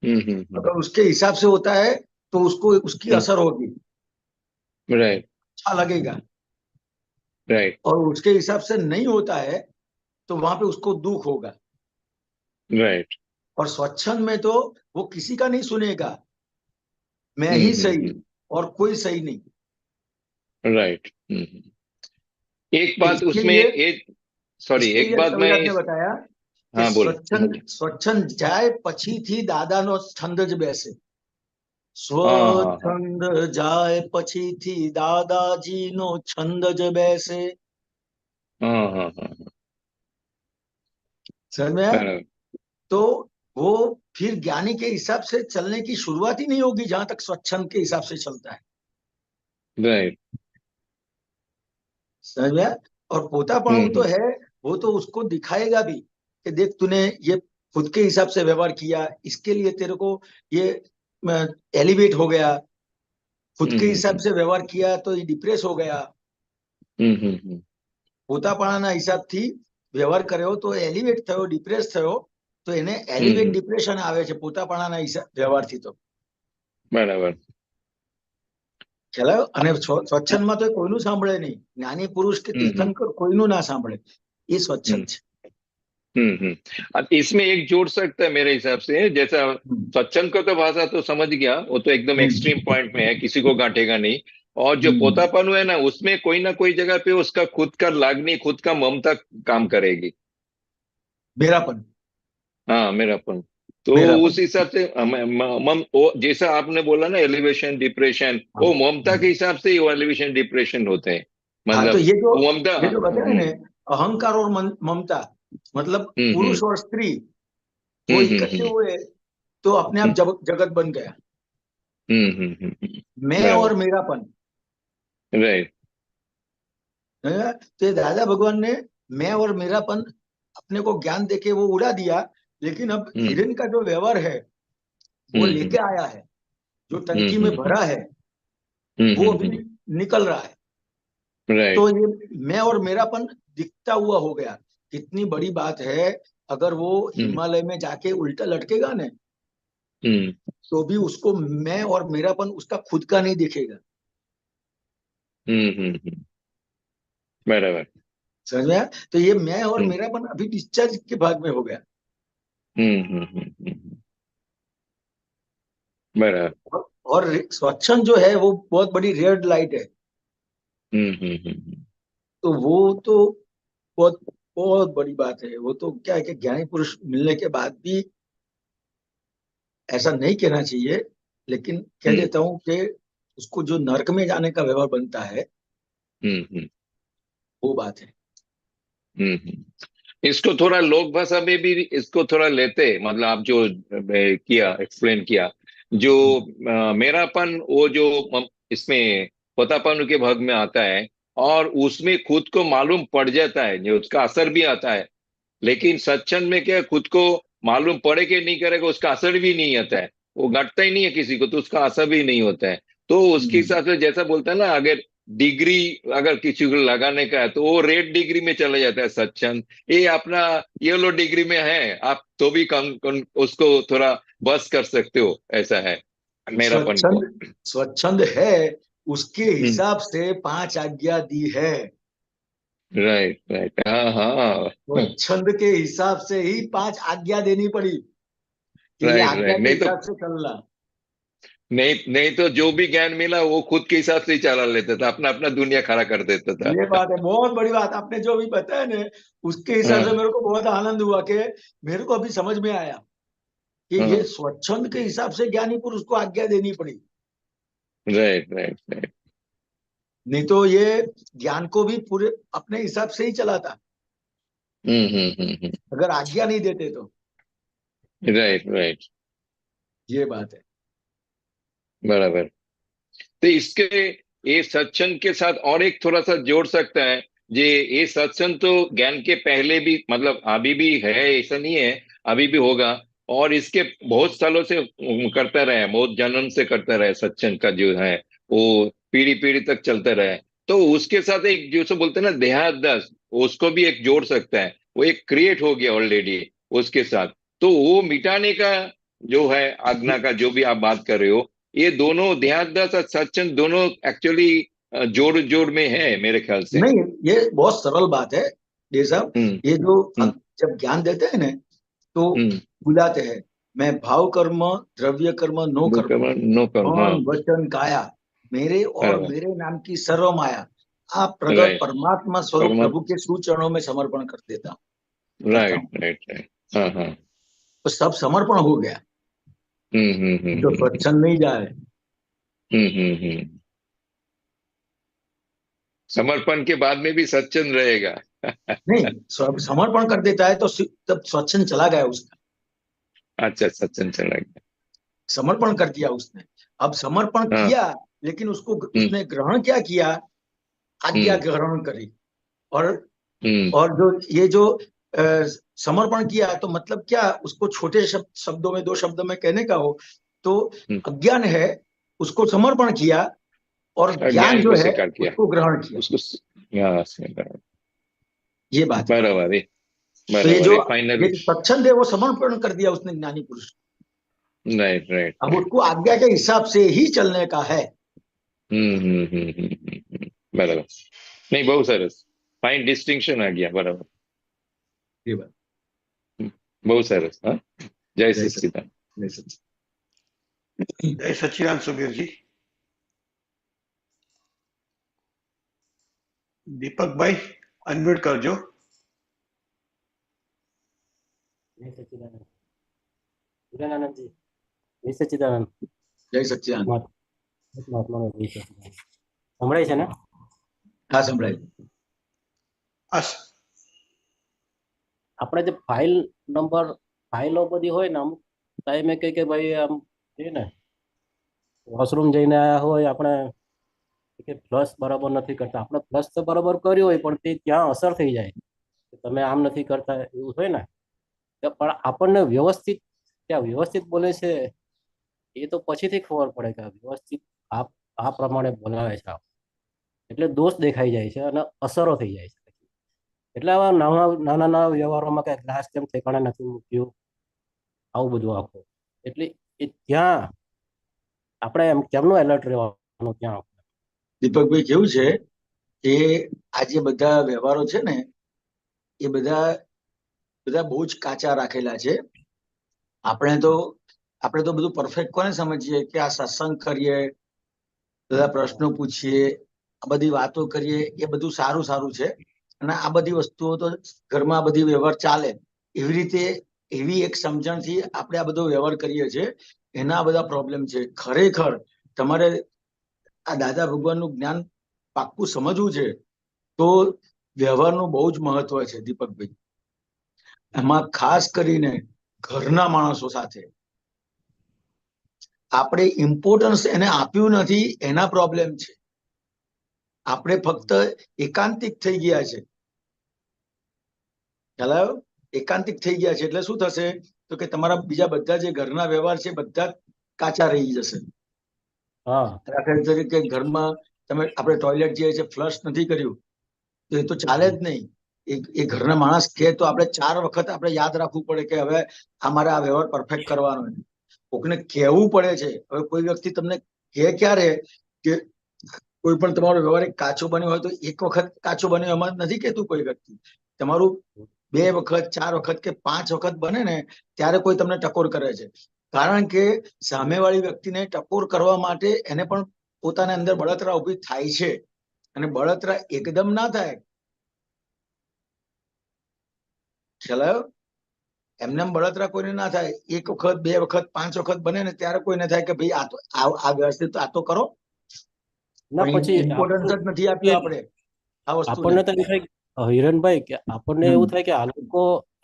अगर उसके हिसाब से होता है तो उसको उसकी असर होगी, राइट अच्छा लगेगा। राइट और उसके हिसाब से नहीं होता है तो वहां पे उसको दुख होगा। राइट। और स्वच्छंद में तो वो किसी का नहीं सुनेगा, मैं ही सही और कोई सही नहीं। राइट। एक तो बात इसके उसमें, लिए एक सॉरी, इसके एक लिए बात मैं कविराज ने बताया कि हाँ बोलो। स्वच्छंद जाए પછી થી દાદાનો છંદ જ બેસે, हाँ हाँ हाँ સ્વચ્છંદ જાય પછી થી દાદાજીનો છંદ જ બેસે। हाँ हाँ हाँ। समझ में आया? बराबर। तो वो फिर ज्ञानी के हिसाब से चलने की शुरुआत ही नहीं होगी जहां तक स्वच्छंद के हिसाब से चलता है। राइट। समझ में आया? और पोतापणु तो है, वो तो उसको दिखाएगा भी कि देख तूने ये खुद के हिसाब से व्यवहार किया, इसके लिए तेरे को ये एलिवेट हो गया, खुद के हिसाब से व्यवहार किया तो ये डिप्रेस हो गया। પોતાપણાના હિસાબથી વ્યવહાર કર્યો તો એલિવેટ થયો, ડિપ્રેસ થયો, તો એને એલિવેટ ડિપ્રેશન આવે છે પોતાપણાના વ્યવહારથી। તો બરાબર। ખ્યાલ આવ્યો? અને સ્વચ્છંદમાં તો કોઈનું સાંભળે નહીં, જ્ઞાની પુરુષ કે તીર્થંકર કોઈનું ના સાંભળે, એ સ્વચ્છંદ છે। अब इसमें एक जोड़ सकता है मेरे हिसाब से, जैसा स्वच्छंद को तो भाषा तो समझ गया, वो तो एकदम एक्सट्रीम पॉइंट में है, किसी को काटेगा नहीं। और जो पोतापन है ना, उसमें कोई ना कोई जगह पे उसका खुद का लागनी, खुद का ममता काम करेगी। मेरापन, हाँ, मेरापन। तो मेरापन, उस हिसाब से जैसा आपने बोला ना, एलिवेशन डिप्रेशन, वो ममता के हिसाब से ही वो एलिवेशन डिप्रेशन होते हैं। हाँ। तो मतलब ममता। ये जो बताया ना, अहंकार और ममता, मतलब पुरुष और स्त्री वो इकट्ठे हुए तो अपने आप जगत बन गया। मैं और मेरापन, राइट। तो ये दादा भगवान ने मैं और मेरापन अपने को ज्ञान देके वो उड़ा दिया, लेकिन अब हम्म हिरन का जो व्यवहार है वो हम्म लेके आया है, जो टंकी में भरा है वो अभी निकल रहा है। राइट तो ये मैं और मेरापन दिखता हुआ हो गया। कितनी बड़ी बात है, अगर वो हिमालय में जाके उल्टा लटकेगा ना हम्म तो भी उसको मैं और मेरापन उसका खुद का नहीं दिखेगा। हम्म बराबर समझ में आया? तो ये मैं और हम्म मेरापन अभी डिस्चार्ज के भाग में हो गया। बराबर और स्वच्छंद जो है वो बहुत बड़ी रेड लाइट है। हम्म तो वो तो बहुत बहुत बड़ी बात है। वो तो क्या है कि ज्ञानी पुरुष मिलने के बाद भी ऐसा नहीं कहना चाहिए, लेकिन कह हम्म देता हूँ कि उसको जो नरक में जाने का व्यवहार बनता है हम्म वो बात है। इसको थोड़ा लोक भाषा में भी इसको थोड़ा लेते, मतलब आप जो किया एक्सप्लेन किया, जो मेरापन वो जो इसमें पोतापन के भाग में आता है, और उसमें खुद को मालूम पड़ जाता है, जो उसका असर भी आता है। लेकिन सत्संग में क्या, खुद को मालूम पड़े कि नहीं करेगा उसका असर भी नहीं आता है, वो घटता ही नहीं है किसी को, तो उसका असर भी नहीं होता है। तो उसके हम्म। हिसाब से जैसा बोलता है ना, अगर डिग्री अगर किसी को लगाने का है तो वो रेड डिग्री में चला जाता है सत्संग। ये अपना येलो डिग्री में है, आप तो भी उसको थोड़ा बस कर सकते हो, ऐसा है मेरापन को। स्वच्छंद स्वच्छंद है, उसके हम्म हिसाब से 5 आज्ञा दी है। राइट राइट हाँ हाँ स्वच्छंद के हिसाब से ही 5 आज्ञा देनी पड़ी कि ये राइट आज्ञा राइट, के नहीं तो हिसाब से चलना। नहीं तो जो भी ज्ञान मिला वो खुद के हिसाब से ही चला लेता था, अपना अपना दुनिया खड़ा कर देता था। ये बात है, बहुत बड़ी बात आपने जो भी बताया ना, उसके हिसाब से हाँ मेरे को बहुत आनंद हुआ कि मेरे को अभी समझ में आया कि ये हाँ स्वच्छंद के हिसाब से ज्ञानी पुरुष को आज्ञा देनी पड़ी। राइट राइट राइट नहीं तो ये ज्ञान को भी पूरे अपने हिसाब से ही चलाता, अगर आज्ञा नहीं देते तो। राइट राइट ये बात है। बराबर। तो इसके ये सत्संग के साथ और एक थोड़ा सा जोड़ सकता है, ये सत्संग तो ज्ञान के पहले भी, मतलब अभी भी है, ऐसा नहीं है, अभी भी होगा। और इसके बहुत सालों से करता रहे, बहुत जन्म से करता रहे, सत्संग का जो है वो पीढ़ी पीढ़ी तक चलता रहे। तो उसके साथ एक जो सो बोलते हैं ना देहाद्यास, उसको भी एक जोड़ सकता है, वो एक क्रिएट हो गया ऑलरेडी उसके साथ। तो वो मिटाने का जो है आज्ञा का जो भी आप बात कर रहे हो, ये दोनों देहाद्यास और सत्संग दोनों एक्चुअली जोड़ जोड़ में है मेरे ख्याल से। नहीं, ये बहुत सरल बात है ये साहब। हम्म ये जो हम्म जब ज्ञान देते हैं ना तो हम्म बुलाते हैं, मैं भाव कर्म द्रव्य कर्म नो नो कर्म कर्म नो कर्म, हाँ मन वचन काया मेरे और बराबर मेरे नाम की सर्व माया आप प्रगट राइट परमात्मा स्वरूप प्रभु परमात्मा के सुचरणों में समर्पण कर देता हूँ, करता राइट हूँ। राइट राइट हाँ हाँ तो सब समर्पण हो गया, जो हम्म स्वच्छंद नहीं जाए। समर्पण के बाद में भी सत्संग रहेगा। नहीं, समर्पण कर देता है तो तब स्वच्छंद चला गया उसका। अच्छा, सत्संग चला गया। समर्पण कर दिया उसने। अब समर्पण हाँ किया, लेकिन उसको हम्म उसने ग्रहण क्या किया, आज्ञा हम्म ग्रहण करी। और हम्म और जो ये जो अ, समर्पण किया तो मतलब क्या, उसको छोटे शब्दों में 2 शब्दों में कहने का हो तो हम्म अज्ञान है, उसको समर्पण किया, और ज्ञान ज्ञान जो को है स्वीकार किया उसको ग्रहण किया। उसको, हाँ बराबर ये बात है। बराबर है तो ये बराबर जो है फाइनली। ये जो स्वच्छंद है वो समर्पण कर दिया उसने ज्ञानी पुरुष को। राइट राइट अब राइट उसको आज्ञा के हिसाब से ही चलने का है। बराबर, नहीं बहुत सरस, फाइन डिस्टिंक्शन आ गया, बराबर। ये बात। बहुत सरस, हाँ। जय जय सच्चिदानंद, सच्चिदानंद। जय सच्चिदानंद। जय सच्चिदानंद सुबीर जी। दीपक भाई अनम्यूट करजो। જય સચ્ચિદાનંદ હિરાનંદજી જય સચ્ચિદાનંદ જય સચ્ચિદાનંદ। મહાત્માનો જય સચ્ચિદાનંદ સંભળાય છે ને? હા, સંભળાય। અસ આપણે જે ફાઇલ નંબર ફાઇલો બધી હોય ને અમુક ટાઈમે કહે કે ભાઈ આમ છે ને વોશરૂમ જઈને આવ્યા હોય આપણે કે ફ્લશ બરાબર નથી કરતા, આપણે ફ્લશ તો બરાબર કર્યું હોય પણ તે ત્યાં અસર થઈ જાય કે તમે આમ નથી કરતા એવું હોય ને, પણ આપણને વ્યવસ્થિત ત્યાં વ્યવસ્થિત બોલે છે એ તો પછીથી ખબર પડે કે વ્યવસ્થિત આ પ્રમાણે બોલાવે છે એટલે દોષ દેખાઈ જાય છે અને અસરો થઈ જાય છે. એટલે આવા નાના વ્યવહારોમાં કઈ ગ્લાસ કેમ ઠેકાણે નથી મૂક્યું આવું બધું આખું. એટલે એ ત્યાં આપણે એમ કેમનું એલર્ટ રહેવાનું ત્યાં? દીપકભાઈ કેવું છે કે આ જે બધા વ્યવહારો છે ને એ બધા બહુ જ કાચા રાખેલા છે. આપણે તો બધું પરફેક્ટ કોને સમજીએ કે આ સત્સંગ કરીએ, બધા પ્રશ્નો પૂછીએ, આ બધી વાતો કરીએ, એ બધું સારું છે અને આ બધી વસ્તુઓ તો ઘરમાં બધી વ્યવહાર ચાલે એવી રીતે એવી એક સમજણથી આપણે આ બધો વ્યવહાર કરીએ છીએ. એના બધા પ્રોબ્લેમ છે. ખરેખર તમારે આ દાદા ભગવાનનું જ્ઞાન પાક્કું સમજવું છે તો વ્યવહારનું બહુ જ મહત્વ છે દીપકભાઈ. એમાં ખાસ કરીને ઘરના માણસો સાથે આપણે ઇમ્પોર્ટન્સ એને આપ્યું નથી, એના પ્રોબ્લેમ છે. આપણે ફક્ત એકાંતિક થઈ ગયા છે. ખ્યાલ આવ્યો? એકાંતિક થઈ ગયા છે એટલે શું થશે તો કે તમારા બીજા બધા જે ઘરના વ્યવહાર છે બધા કાચા રહી જશે. દાખલા તરીકે ઘરમાં આપણે ટોયલેટ જઈએ છીએ, ફ્લશ નથી કર્યું તો એ તો ચાલે જ નહીં. એ ઘરના માણસ કહે તો આપણે 4 વખત આપણે યાદ રાખવું પડે કે હવે અમારે આ વ્યવહાર પરફેક્ટ કરવાનો. કોકને કહેવું પડે છે. હવે કોઈ વ્યક્તિ તમને કહે ક્યારે કે કોઈ પણ તમારો વ્યવહાર કાચો બન્યો હોય તો એક વખત કાચો બન્યો એમાં નથી કહેતું કોઈ વ્યક્તિ. તમારું 2 વખત 4 વખત કે 5 વખત બને ને ત્યારે કોઈ તમને ટકોર કરે છે. કારણ કે સામેવાળી વ્યક્તિને ટકોર કરવા માટે એને પણ પોતાના અંદર બળતરા ઉભી થાય છે અને બળતરા એકદમ ના થાય. ખ્યાલ આવ્યો? એમને બળતરા કોઈને ના થાય. 1 વખત 2 વખત 5 વખત બને ને ત્યારે કોઈને થાય કે ભાઈ આ વ્યવસ્થિત આ તો કરો. પછી ઇમ્પોર્ટન્સ જ નથી આપ્યું આપણે આ વસ્તુ. આપણને તો એવું થાય હિરણભાઈ કે આપણને એવું થાય કે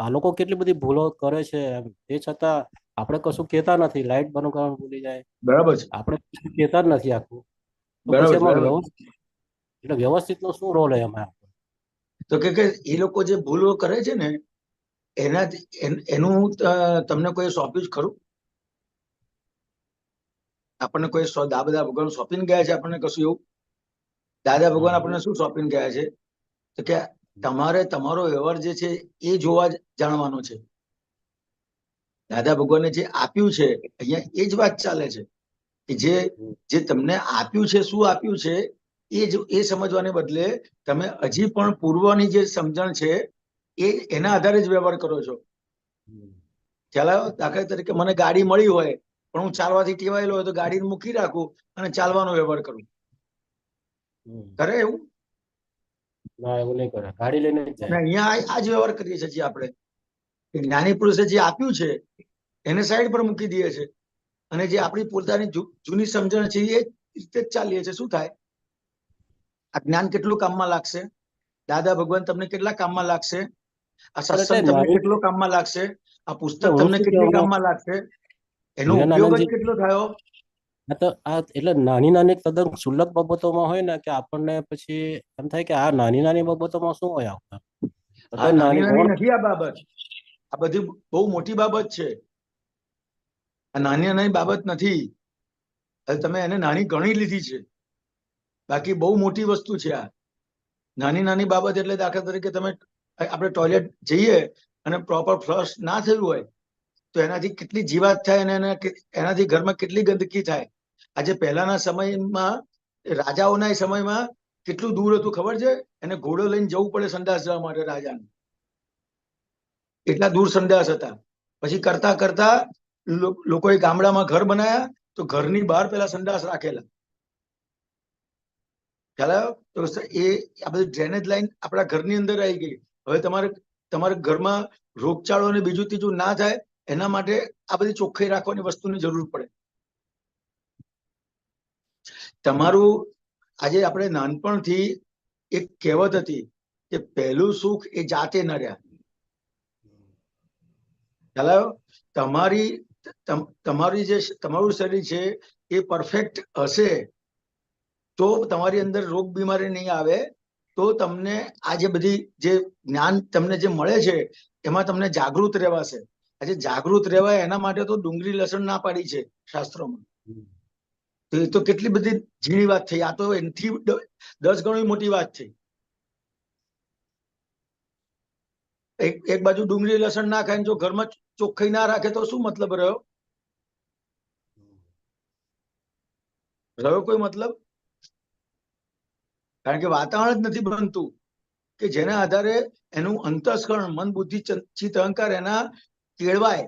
આ લોકો કેટલી બધી ભૂલો કરે છે તે છતાં આપણે કશું કહેતા નથી. લાઈટ બંધ કરવાનું ભૂલી જાય, બરાબર છે, આપણે કહેતા જ નથી આખું. એટલે વ્યવસ્થિત નો શું રોલ એમાં? તો કે એ લોકો જે ભૂલો કરે છે ને એનું તમને કોઈ સોંપ્યું જ ખરું? આપણને કોઈ દાદા ભગવાન સોંપીને ગયા છે આપણને કશું એવું? દાદા ભગવાન આપણને શું સોંપીને ગયા છે તો કે તમારે તમારો વ્યવહાર જે છે એ જોવા જાણવાનો છે. દાદા ભગવાને જે આપ્યું છે અહીંયા એ જ વાત ચાલે છે કે જે તમને આપ્યું છે, શું આપ્યું છે એ સમજવાને બદલે તમે હજી પણ પૂર્વની જે સમજણ છે એના આધારે જ વ્યવહાર કરો છો. ખ્યાલ આવ્યો? દાખલા તરીકે મને ગાડી મળી હોય પણ હું ચાલવાથી ટેવાયેલો હોય તો ગાડીને મૂકી રાખું અને ચાલવાનો વ્યવહાર કરું. કરે એવું? ના, એવું નહીં કરે. ગાડી લઈને અહીંયા આ જ વ્યવહાર કરીએ છીએ આપણે. જ્ઞાની પુરુષે જે આપ્યું છે એને સાઈડ પર મૂકી દઈએ છે અને જે આપણી પોતાની જૂની સમજણ છે એ રીતે જ ચાલીએ છે. શું થાય? આ જ્ઞાન કેટલું કામમાં લાગશે? દાદા ભગવાન તમને કેટલા કામમાં લાગશે? આ સત્સંગ તમને કેટલો કામમાં લાગશે? આ પુસ્તક તમને કેટલી કામમાં લાગશે? એનો ઉપયોગ જ કેટલો થયો? એટલે નાની તદ્દન ક્ષુલ્લક બાબતોમાં હોય ને કે આપણને પછી એમ થાય કે આ નાની બાબતોમાં શું હોય? નાની નથી આ બાબત. આ બધી બહુ મોટી બાબત છે. આ નાની બાબત નથી. તમે એને નાની ગણી લીધી છે, બાકી બહુ મોટી વસ્તુ છે આ. નાની બાબત એટલે દાખલા તરીકે આપણે ટોયલેટ જઈએ અને પ્રોપર ફ્લશ ના થયું હોય તો એનાથી કેટલી જીવાત થાય અને એનાથી ઘરમાં કેટલી ગંદકી થાય. આજે પહેલાના સમયમાં રાજાઓના સમયમાં કેટલું દૂર હતું ખબર છે? એને ઘોડો લઈને જવું પડે સંડાસ જવા માટે રાજાને. એટલા દૂર સંડાસ હતા. પછી કરતા કરતા લોકોએ ગામડામાં ઘર બનાયા તો ઘરની બહાર પેલા સંડાસ રાખેલા. ખ્યાલ આવ્યો? તો એ આ બધી ડ્રેનેજ લાઈન આપણા ઘરની અંદર આવી ગઈ. હવે તમારે ઘરમાં રોગચાળો ને બીજું ત્રીજું ના થાય એના માટે આ બધી ચોખ્ખાઈ રાખવાની વસ્તુની જરૂર પડે. તમારું આજે આપણે નાનપણથી એક કહેવત હતી કે પહેલું સુખ એ જાતે ન રહ્યા. ખ્યાલ આવ્યો? તમારું શરીર છે એ પરફેક્ટ હશે તો તમારી અંદર રોગ બીમારી નહીં આવે. તો તમને આ જે બધી જે જ્ઞાન તમને જે મળે છે એમાં તમને જાગૃત રહેવાશે. આજે જાગૃત રહેવાય એના માટે તો ડુંગળી લસણ ના પાડી છે શાસ્ત્રોમાં. તો એ તો કેટલી બધી ઝીણી વાત થઈ. આ તો એનાથી 10 ગણી મોટી વાત થઈ. એક બાજુ ડુંગળી લસણ ના ખાય જો ઘરમાં ચોખ્ખાઈ ના રાખે તો શું મતલબ રહ્યો કોઈ મતલબ? કારણ કે વાતાવરણ જ નથી બનતું કે જેના આધારે એનું અંતસ્કરણ મન બુદ્ધિ ચિત્ત અહંકાર એના કેળવાય.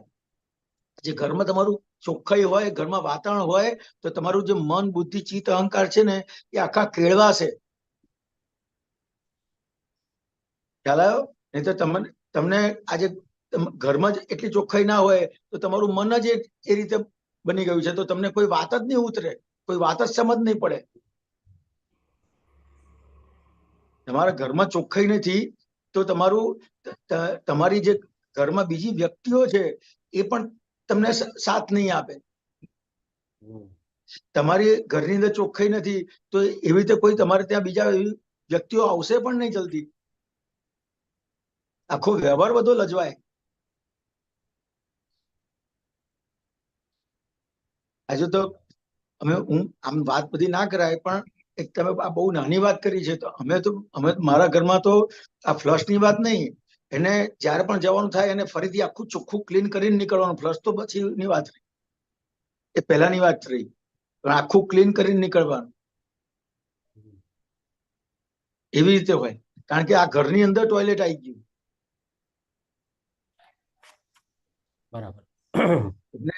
જે ઘરમાં તમારું ચોખ્ખાઈ હોય, ઘરમાં વાતાવરણ હોય તો તમારું જે મન બુદ્ધિ ચિત્ત અહંકાર છે ને એ આખા કેળવાશે. ખ્યાલ આવ્યો? નહીં તો તમને આજે ઘરમાં જ એટલી ચોખ્ખાઈ ના હોય તો તમારું મન જ એ રીતે બની ગયું છે તો તમને કોઈ વાત જ નહીં ઉતરે, કોઈ વાત જ સમજ નહીં પડે. તમારા ઘરમાં ચોખ્ખાઈ નથી તો તમારી જે ઘરમાં બીજી વ્યક્તિઓ છે એ પણ તમને સાથ નહીં આપે. તમારી ઘરની અંદર ચોખ્ખાઈ નથી તો એવી રીતે કોઈ તમારે ત્યાં બીજા વ્યક્તિઓ આવશે પણ નહીં જલ્દી. આખો વ્યવહાર બધો લજવાય. આજે તો હું આમ વાત બધી ના કરાય પણ એક તમે આ બહુ નાની વાત કરી છે તો અમે મારા ઘરમાં તો આ ફ્લશ ની વાત નહીં, એને જયારે પણ જવાનું થાય એને ફરીથી આખું ચોખ્ખું ક્લીન કરીને નીકળવાનું. ફ્લશ તો પછીની વાત રહી, એ પહેલાની વાત રહી, પણ આખું ક્લીન કરીને નીકળવાનું. એવી રીતે હોય કારણ કે આ ઘરની અંદર ટોયલેટ આવી ગયું. બરાબર. એટલે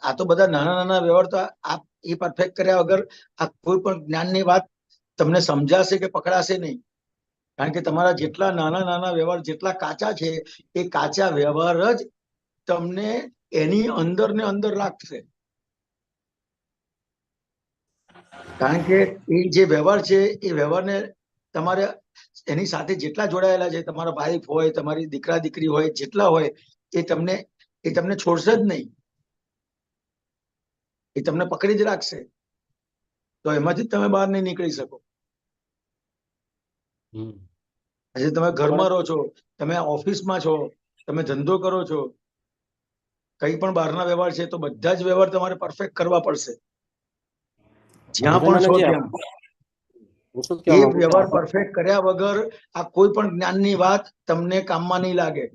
આ તો બધા નાના નાના વ્યવહાર તો એ પરફેક્ટ કર્યા વગર આ કોઈ પણ જ્ઞાનની વાત તમને સમજાશે કે પકડાશે નહીં. કારણ કે તમારા જેટલા નાના નાના વ્યવહાર જેટલા કાચા છે એ કાચા વ્યવહાર જ તમને એની અંદર ને અંદર રાખશે. કારણ કે એ જે વ્યવહાર છે એ વ્યવહારને તમારે એની સાથે જેટલા જોડાયેલા છે, તમારા વાઈફ હોય, તમારી દીકરા દીકરી હોય, જેટલા હોય એ તમને છોડશે જ નહીં. એ તમને પકડી જ રાખશે. તો એમાંથી તમે બહાર નહીં નીકળી શકો. આજે તમે ઘરમાં રહો છો, તમે ઓફિસમાં છો, તમે ધંધો કરો છો, કઈ પણ બહારના વ્યવહાર છે તો બધા જ વ્યવહાર તમારે પરફેક્ટ કરવા પડશે. જ્યાં પણ છો ત્યાં એ વ્યવહાર પરફેક્ટ કર્યા વગર આ કોઈ પણ જ્ઞાનની વાત તમને કામમાં નહીં લાગે.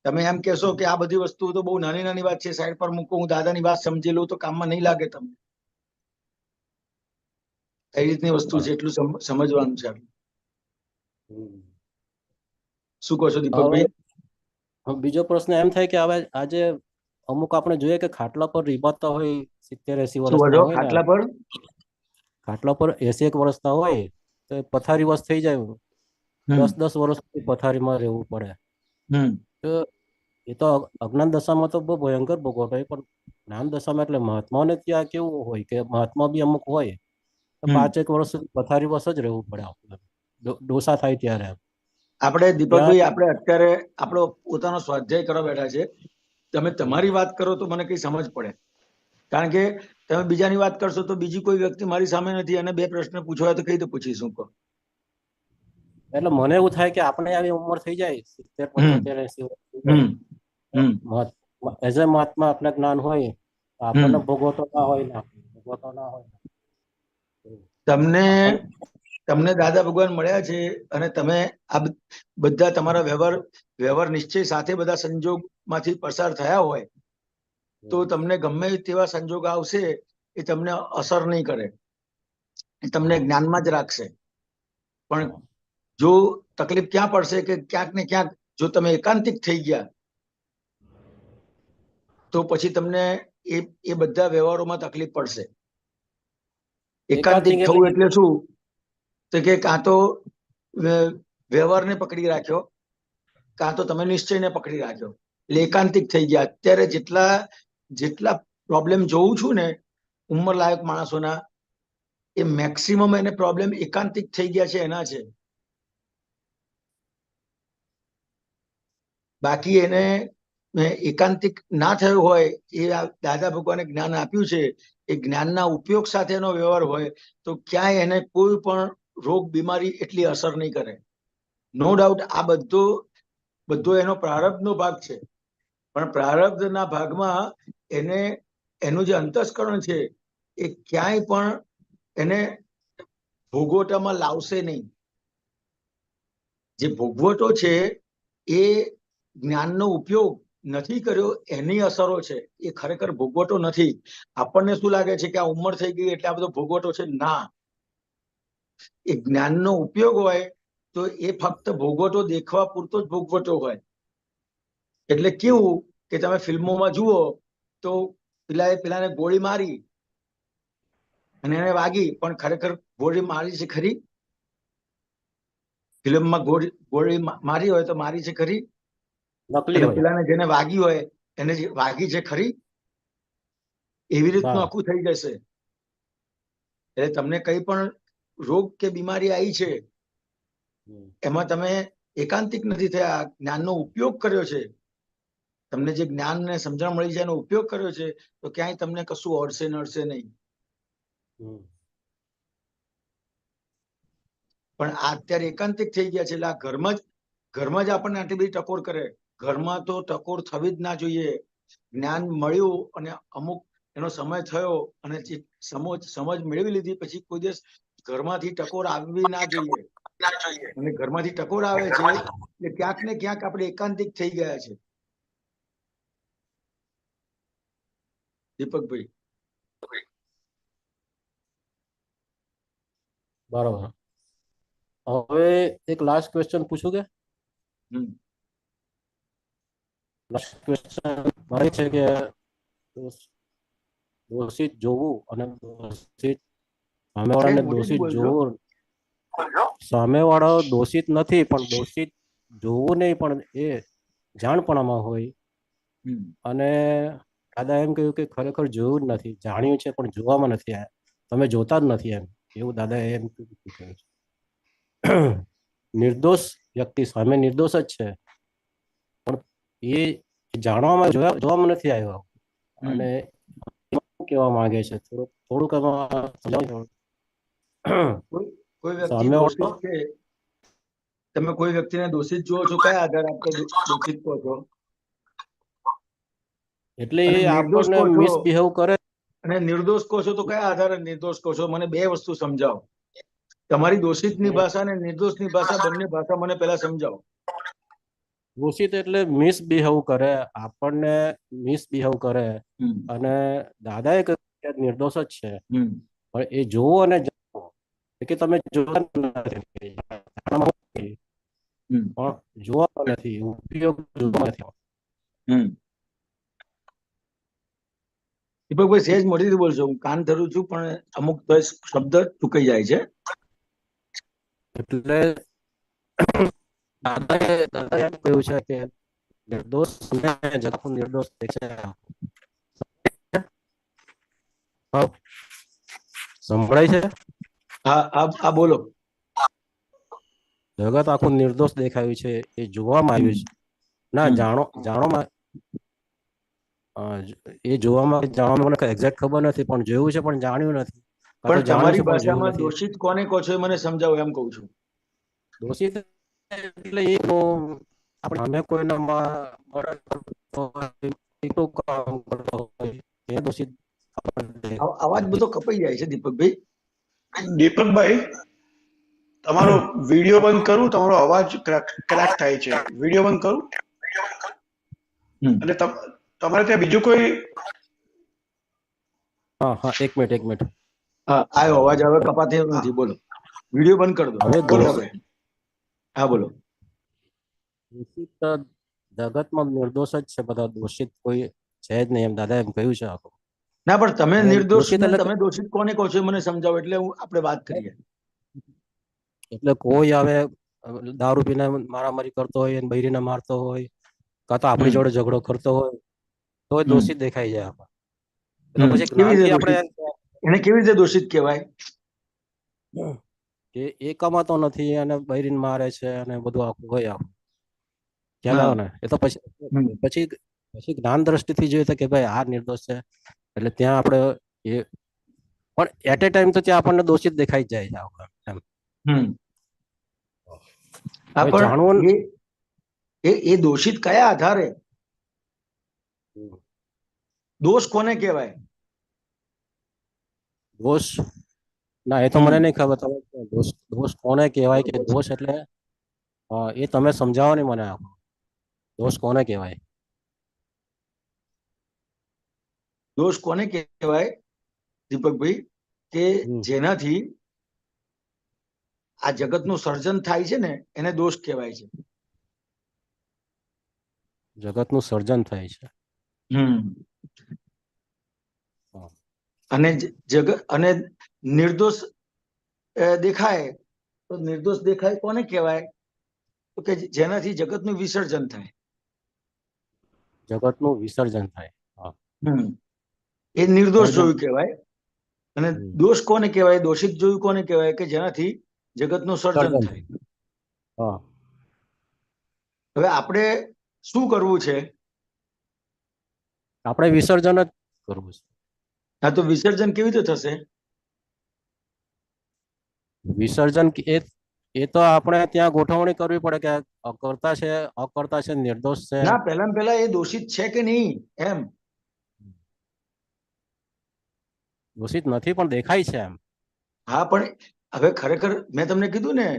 તમે એમ કહેશો કે આ બધી વસ્તુ તો બહુ નાની નાની વાત છે, સાઈડ પર મૂકો, હું દાદાની વાત સમજી લઉં, તો કામમાં નહીં લાગે તમને. કઈ રીતની વસ્તુ છે એટલું સમજવાનું છે. શું કહો છો દીપકભાઈ? બીજો પ્રશ્ન એમ થાય કે હવે આજે અમુક આપણે જોઈએ કે ખાટલા પર રીબાતા હોય 70-80 વર્ષના હોય, ખાટલા પર 80 વર્ષના હોય તો પથારી વસ થઈ જાય, 10-10 વર્ષ પથારીમાં રહેવું પડે. તો એ તો અજ્ઞાન દશામાં તો બહુ ભયંકર ભોગવટ હોય, પણ જ્ઞાન દશામાં એટલે મહાત્માઓને ત્યાં કેવું હોય કે મહાત્મા બી અમુક હોય 5 વર્ષ સુધી પથારી વસ જ રહેવું પડે આપણે, ડોસા થાય ત્યારે. આપણે દીપકભાઈ આપણે અત્યારે આપણો પોતાનો સ્વાધ્યાય કરવા બેઠા છે. તમે તમારી વાત કરો તો મને કઈ સમજ પડે. કારણ કે તમે બીજાની વાત કરશો તો બીજી કોઈ વ્યક્તિ મારી સામે નથી અને 2 પ્રશ્ન પૂછવા તો કઈ રીતે પૂછીશું? કહો. એટલે મને એવું થાય કે આપણે આવી ઉંમર થઈ જાય 70-75-80 એઝ એ મહાત્મા આપણે જ્ઞાન હોય આપણને ભોગવતો ના હોય. તમને દાદા ભગવાન મળ્યા છે અને તમે આ બધા તમારા વ્યવહાર નિશ્ચય સાથે બધા સંજોગ માંથી પસાર થયા હોય તો તમને ગમે તેવા સંજોગ આવશે એ તમને અસર નહીં કરે, એ તમને જ્ઞાનમાં જ રાખશે. પણ જો તકલીફ ક્યાં પડશે કે ક્યાંક ને ક્યાંક જો તમે એકાંતિક થઈ ગયા તો પછી તમને એ બધા વ્યવહારોમાં તકલીફ પડશે. એકાંતિક થવું એટલે શું? તો કે કાં તો વ્યવહારને પકડી રાખ્યો, કાં તો તમે નિશ્ચયને પકડી રાખ્યો, એટલે એકાંતિક થઈ ગયા. અત્યારે જેટલા પ્રોબ્લેમ જોઉં છું ને ઉંમર લાયક માણસોના, એ મેક્સિમમ એને પ્રોબ્લેમ એકાંતિક થઈ ગયા છે એના છે. બાકી એને એકાંતિક ના થયું હોય, એ દાદા ભગવાને જ્ઞાન આપ્યું છે, એ જ્ઞાનના ઉપયોગ સાથેનો વ્યવહાર હોય તો ક્યાંય એને કોઈ પણ રોગ બીમારી એટલી અસર નહીં કરે. નો ડાઉટ આ બધો એનો પ્રારબ્ધનો ભાગ છે. પણ પ્રારબ્ધના ભાગમાં એને એનું જે અંતસ્કરણ છે એ ક્યાંય પણ એને ભોગવટામાં લાવશે નહીં. જે ભોગવટો છે એ જ્ઞાનનો ઉપયોગ નથી કર્યો એની અસરો છે. એ ખરેખર ભોગવટો નથી. આપણને શું લાગે છે કે આ ઉંમર થઈ ગઈ એટલે આ બધો ભોગવટો છે? ના, એ જ્ઞાનનો ઉપયોગ હોય તો એ ફક્ત ભોગવટો દેખવા પૂરતો જ ભોગવટો હોય. એટલે કેવું કે તમે ફિલ્મોમાં જુઓ તો પેલાને ગોળી મારી અને એને વાગી, પણ ખરેખર ગોળી મારી છે ખરી? ફિલ્મમાં ગોળી મારી હોય તો મારી છે ખરી? નકલી અને હોય. પેલાને જેને વાગી હોય એને જે વાગી છે ખરી? એવી રીતનું હા. આખું થઈ જશે. એટલે તમને કઈ પણ રોગ કે બીમારી આવી છે એમાં તમે એકાંતિક નથી થયા, જ્ઞાનનો ઉપયોગ કર્યો છે. તમને જે જ્ઞાન ને સમજણ મળી છે એનો ઉપયોગ કર્યો છે તો ક્યાંય તમને કશું અડશે નડશે નહીં. પણ આ અત્યારે એકાંતિક થઈ ગયા છે એટલે આ ઘરમાં જ આપણને આટલી બધી ટકોર કરે. ઘરમાં તો ટકોર થવી જ ના જોઈએ. જ્ઞાન મળ્યું અને અમુક એનો સમય થયો અને જે સમજ મેળવી લીધી પછી કોઈ દિવસ ઘરમાંથી ટકોર આવવી ના જોઈએ. અને ઘરમાંથી ટકોર આવે છે એટલે ક્યાંક ને ક્યાંક આપણે એકાંતિક થઈ ગયા છે. દીપકભાઈ, બરોબર. હવે એક લાસ્ટ ક્વેશ્ચન પૂછું કે? લાસ્ટ ક્વેશ્ચન મારે છે કે દોષિત જોવું અને દોષિત સામેવાળાને દોષિત જોવું. સામેવાળો દોષિત નથી પણ દોષિત જોવું નહીં, પણ એ જાણપણામાં હોય. અને દાદા એમ કહ્યું કે ખરેખર જોયું જ નથી, જાણ્યું છે પણ જોવામાં નથી આવ્યા. તમે જોતા જ નથી એમ, એવું દાદા એમ કહ્યું છે. નિર્દોષ વ્યક્તિ સામે નિર્દોષ જ છે પણ એ જાણવામાં જોવામાં નથી આવ્યો. અને શું કહેવા માંગે છે થોડુંક એમાં સમજાવજો. કોઈ વ્યક્તિ સામે દોષિત છે, તમે કોઈ વ્યક્તિને દોષિત જુઓ છો, કયા આધારે આપણે દોષિત કહો છો? એટલે અને એ નિર્દોષ આપણને કહો છો મિસબિહેવ કરે. અને નિર્દોષ કહો છો તો કયા આધારે નિર્દોષ કહો છો? મને બે વસ્તુ સમજાવો. તમારી દોષિતની ભાષા અને નિર્દોષની ભાષા, બંને ભાષા મને પહેલા સમજાવો. દોષિત એટલે મિસબિહેવ કરે, આપણને મિસબિહેવ કરે. અને દાદાએ કહ્યું કે નિર્દોષ જ છે પણ એ જોવો અને જાણો કે તમે જોવા નથી, પણ જોવા નથી, ઉપયોગ જોવા નથી. દીપકભાઈ સહેજ મોઢેથી બોલશો, હું કાન ધરું છું પણ અમુક તો શબ્દ ચૂકાઈ જાય છે. એટલે દાદાએ એમ કહ્યું છે કે નિર્દોષ જગત નિર્દોષ છે. સંભળાય છે? હા બોલો. જગત આખું નિર્દોષ દેખાયું છે, એ જોવામાં આવ્યું છે. ના જાણોમાં એ જાણવામાં મને એક્ઝેક્ટ ખબર નથી, પણ જોયું છે પણ જાણ્યું નથી. પણ તમારી ભાષામાં દોષિત કોને કહો છો એ મને સમજાવો, એમ કહું છું. દોષિત એટલે એ આપણે કોઈના દોષિત. અવાજ બધો કપાઈ જાય છે દીપકભાઈ. દીપકભાઈ, તમારો વિડીયો બંધ કરું, તમારો અવાજ ક્રેક થાય છે. વિડીયો બંધ કરું અને તમારે ત્યાં બીજું કોઈ? હા, એક મિનિટ. હા, આવ્યો અવાજ. હવે કપાતી નથી. બોલો, વિડીયો બંધ કરી દો. બોલો. હા બોલો. દોષિત જગતમાં નિર્દોષ જ છે, બધા દોષિત કોઈ છે જ નહીં, એમ દાદા એમ કહ્યું છે આખું. ના, પણ તમે નિર્દોષ, દોષિત તમે દોષિત કોને કહો છો મને સમજાવો, એટલે આપણે વાત કરીએ. એટલે કોઈ આવે દારૂ પીને મારામારી કરતો હોય, બૈરીને મારતો હોય, કાં તો આપણી જોડે ઝઘડો કરતો હોય તો દોષિત દેખાઈ જાય આપણે. પછી જ્ઞાનથી આપણે એને કેવી રીતે દોષિત કહેવાય? કે એ કમાતો નથી અને બૈરીને મારે છે અને બધું આખું હોય આખું. ખ્યાલ આવે ને? એ તો પછી જ્ઞાન દ્રષ્ટિથી જોઈએ કે ભાઈ આ નિર્દોષ છે, એટલે ત્યાં આપણે એ પણ એટ એ ટાઈમ તો ત્યાં આપણને દોષિત દેખાઈ જાય છે એમ. એ દોષિત કયા આધારે? હમ. દોષ કોને કહેવાય? દોષ ના, એ તો મને નહીં ખબર. તમે દોષ દોષ કોને કહેવાય કે દોષ એટલે એ તમે સમજાવો ને મને. દોષ કોને કહેવાય? દોષ કોને કહેવાય દીપકભાઈ? કે જેનાથી આ જગતનું સર્જન થાય છે ને એને દોષ કહેવાય છે. જગતનું સર્જન થાય છે. અને જગત અને નિર્દોષ દેખાય તો નિર્દોષ દેખાય કોને કહેવાય? તો કે જેનાથી જગતનું વિસર્જન થાય. જગતનું વિસર્જન થાય. એ નિર્દોષ જોયું કહેવાય. અને દોષ કોને કહેવાય? દોષિત જોયું કોને કહેવાય? કે જેનાથી જગતનું સર્જન થાય. હવે આપણે શું કરવું છે? આપણે વિસર્જન જ કરવું છે. હા, તો વિસર્જન કેવી રીતે થશે? વિસર્જન એ તો આપણે ત્યાં ગોઠવણી કરવી પડે કે અકર્તા છે, નિર્દોષ છે. ના, પહેલા એ દોષિત છે કે નહીં એમ. દોષિત નથી પણ દેખાય છે એમ. હા, પણ હવે ખરેખર મેં તમને કીધું ને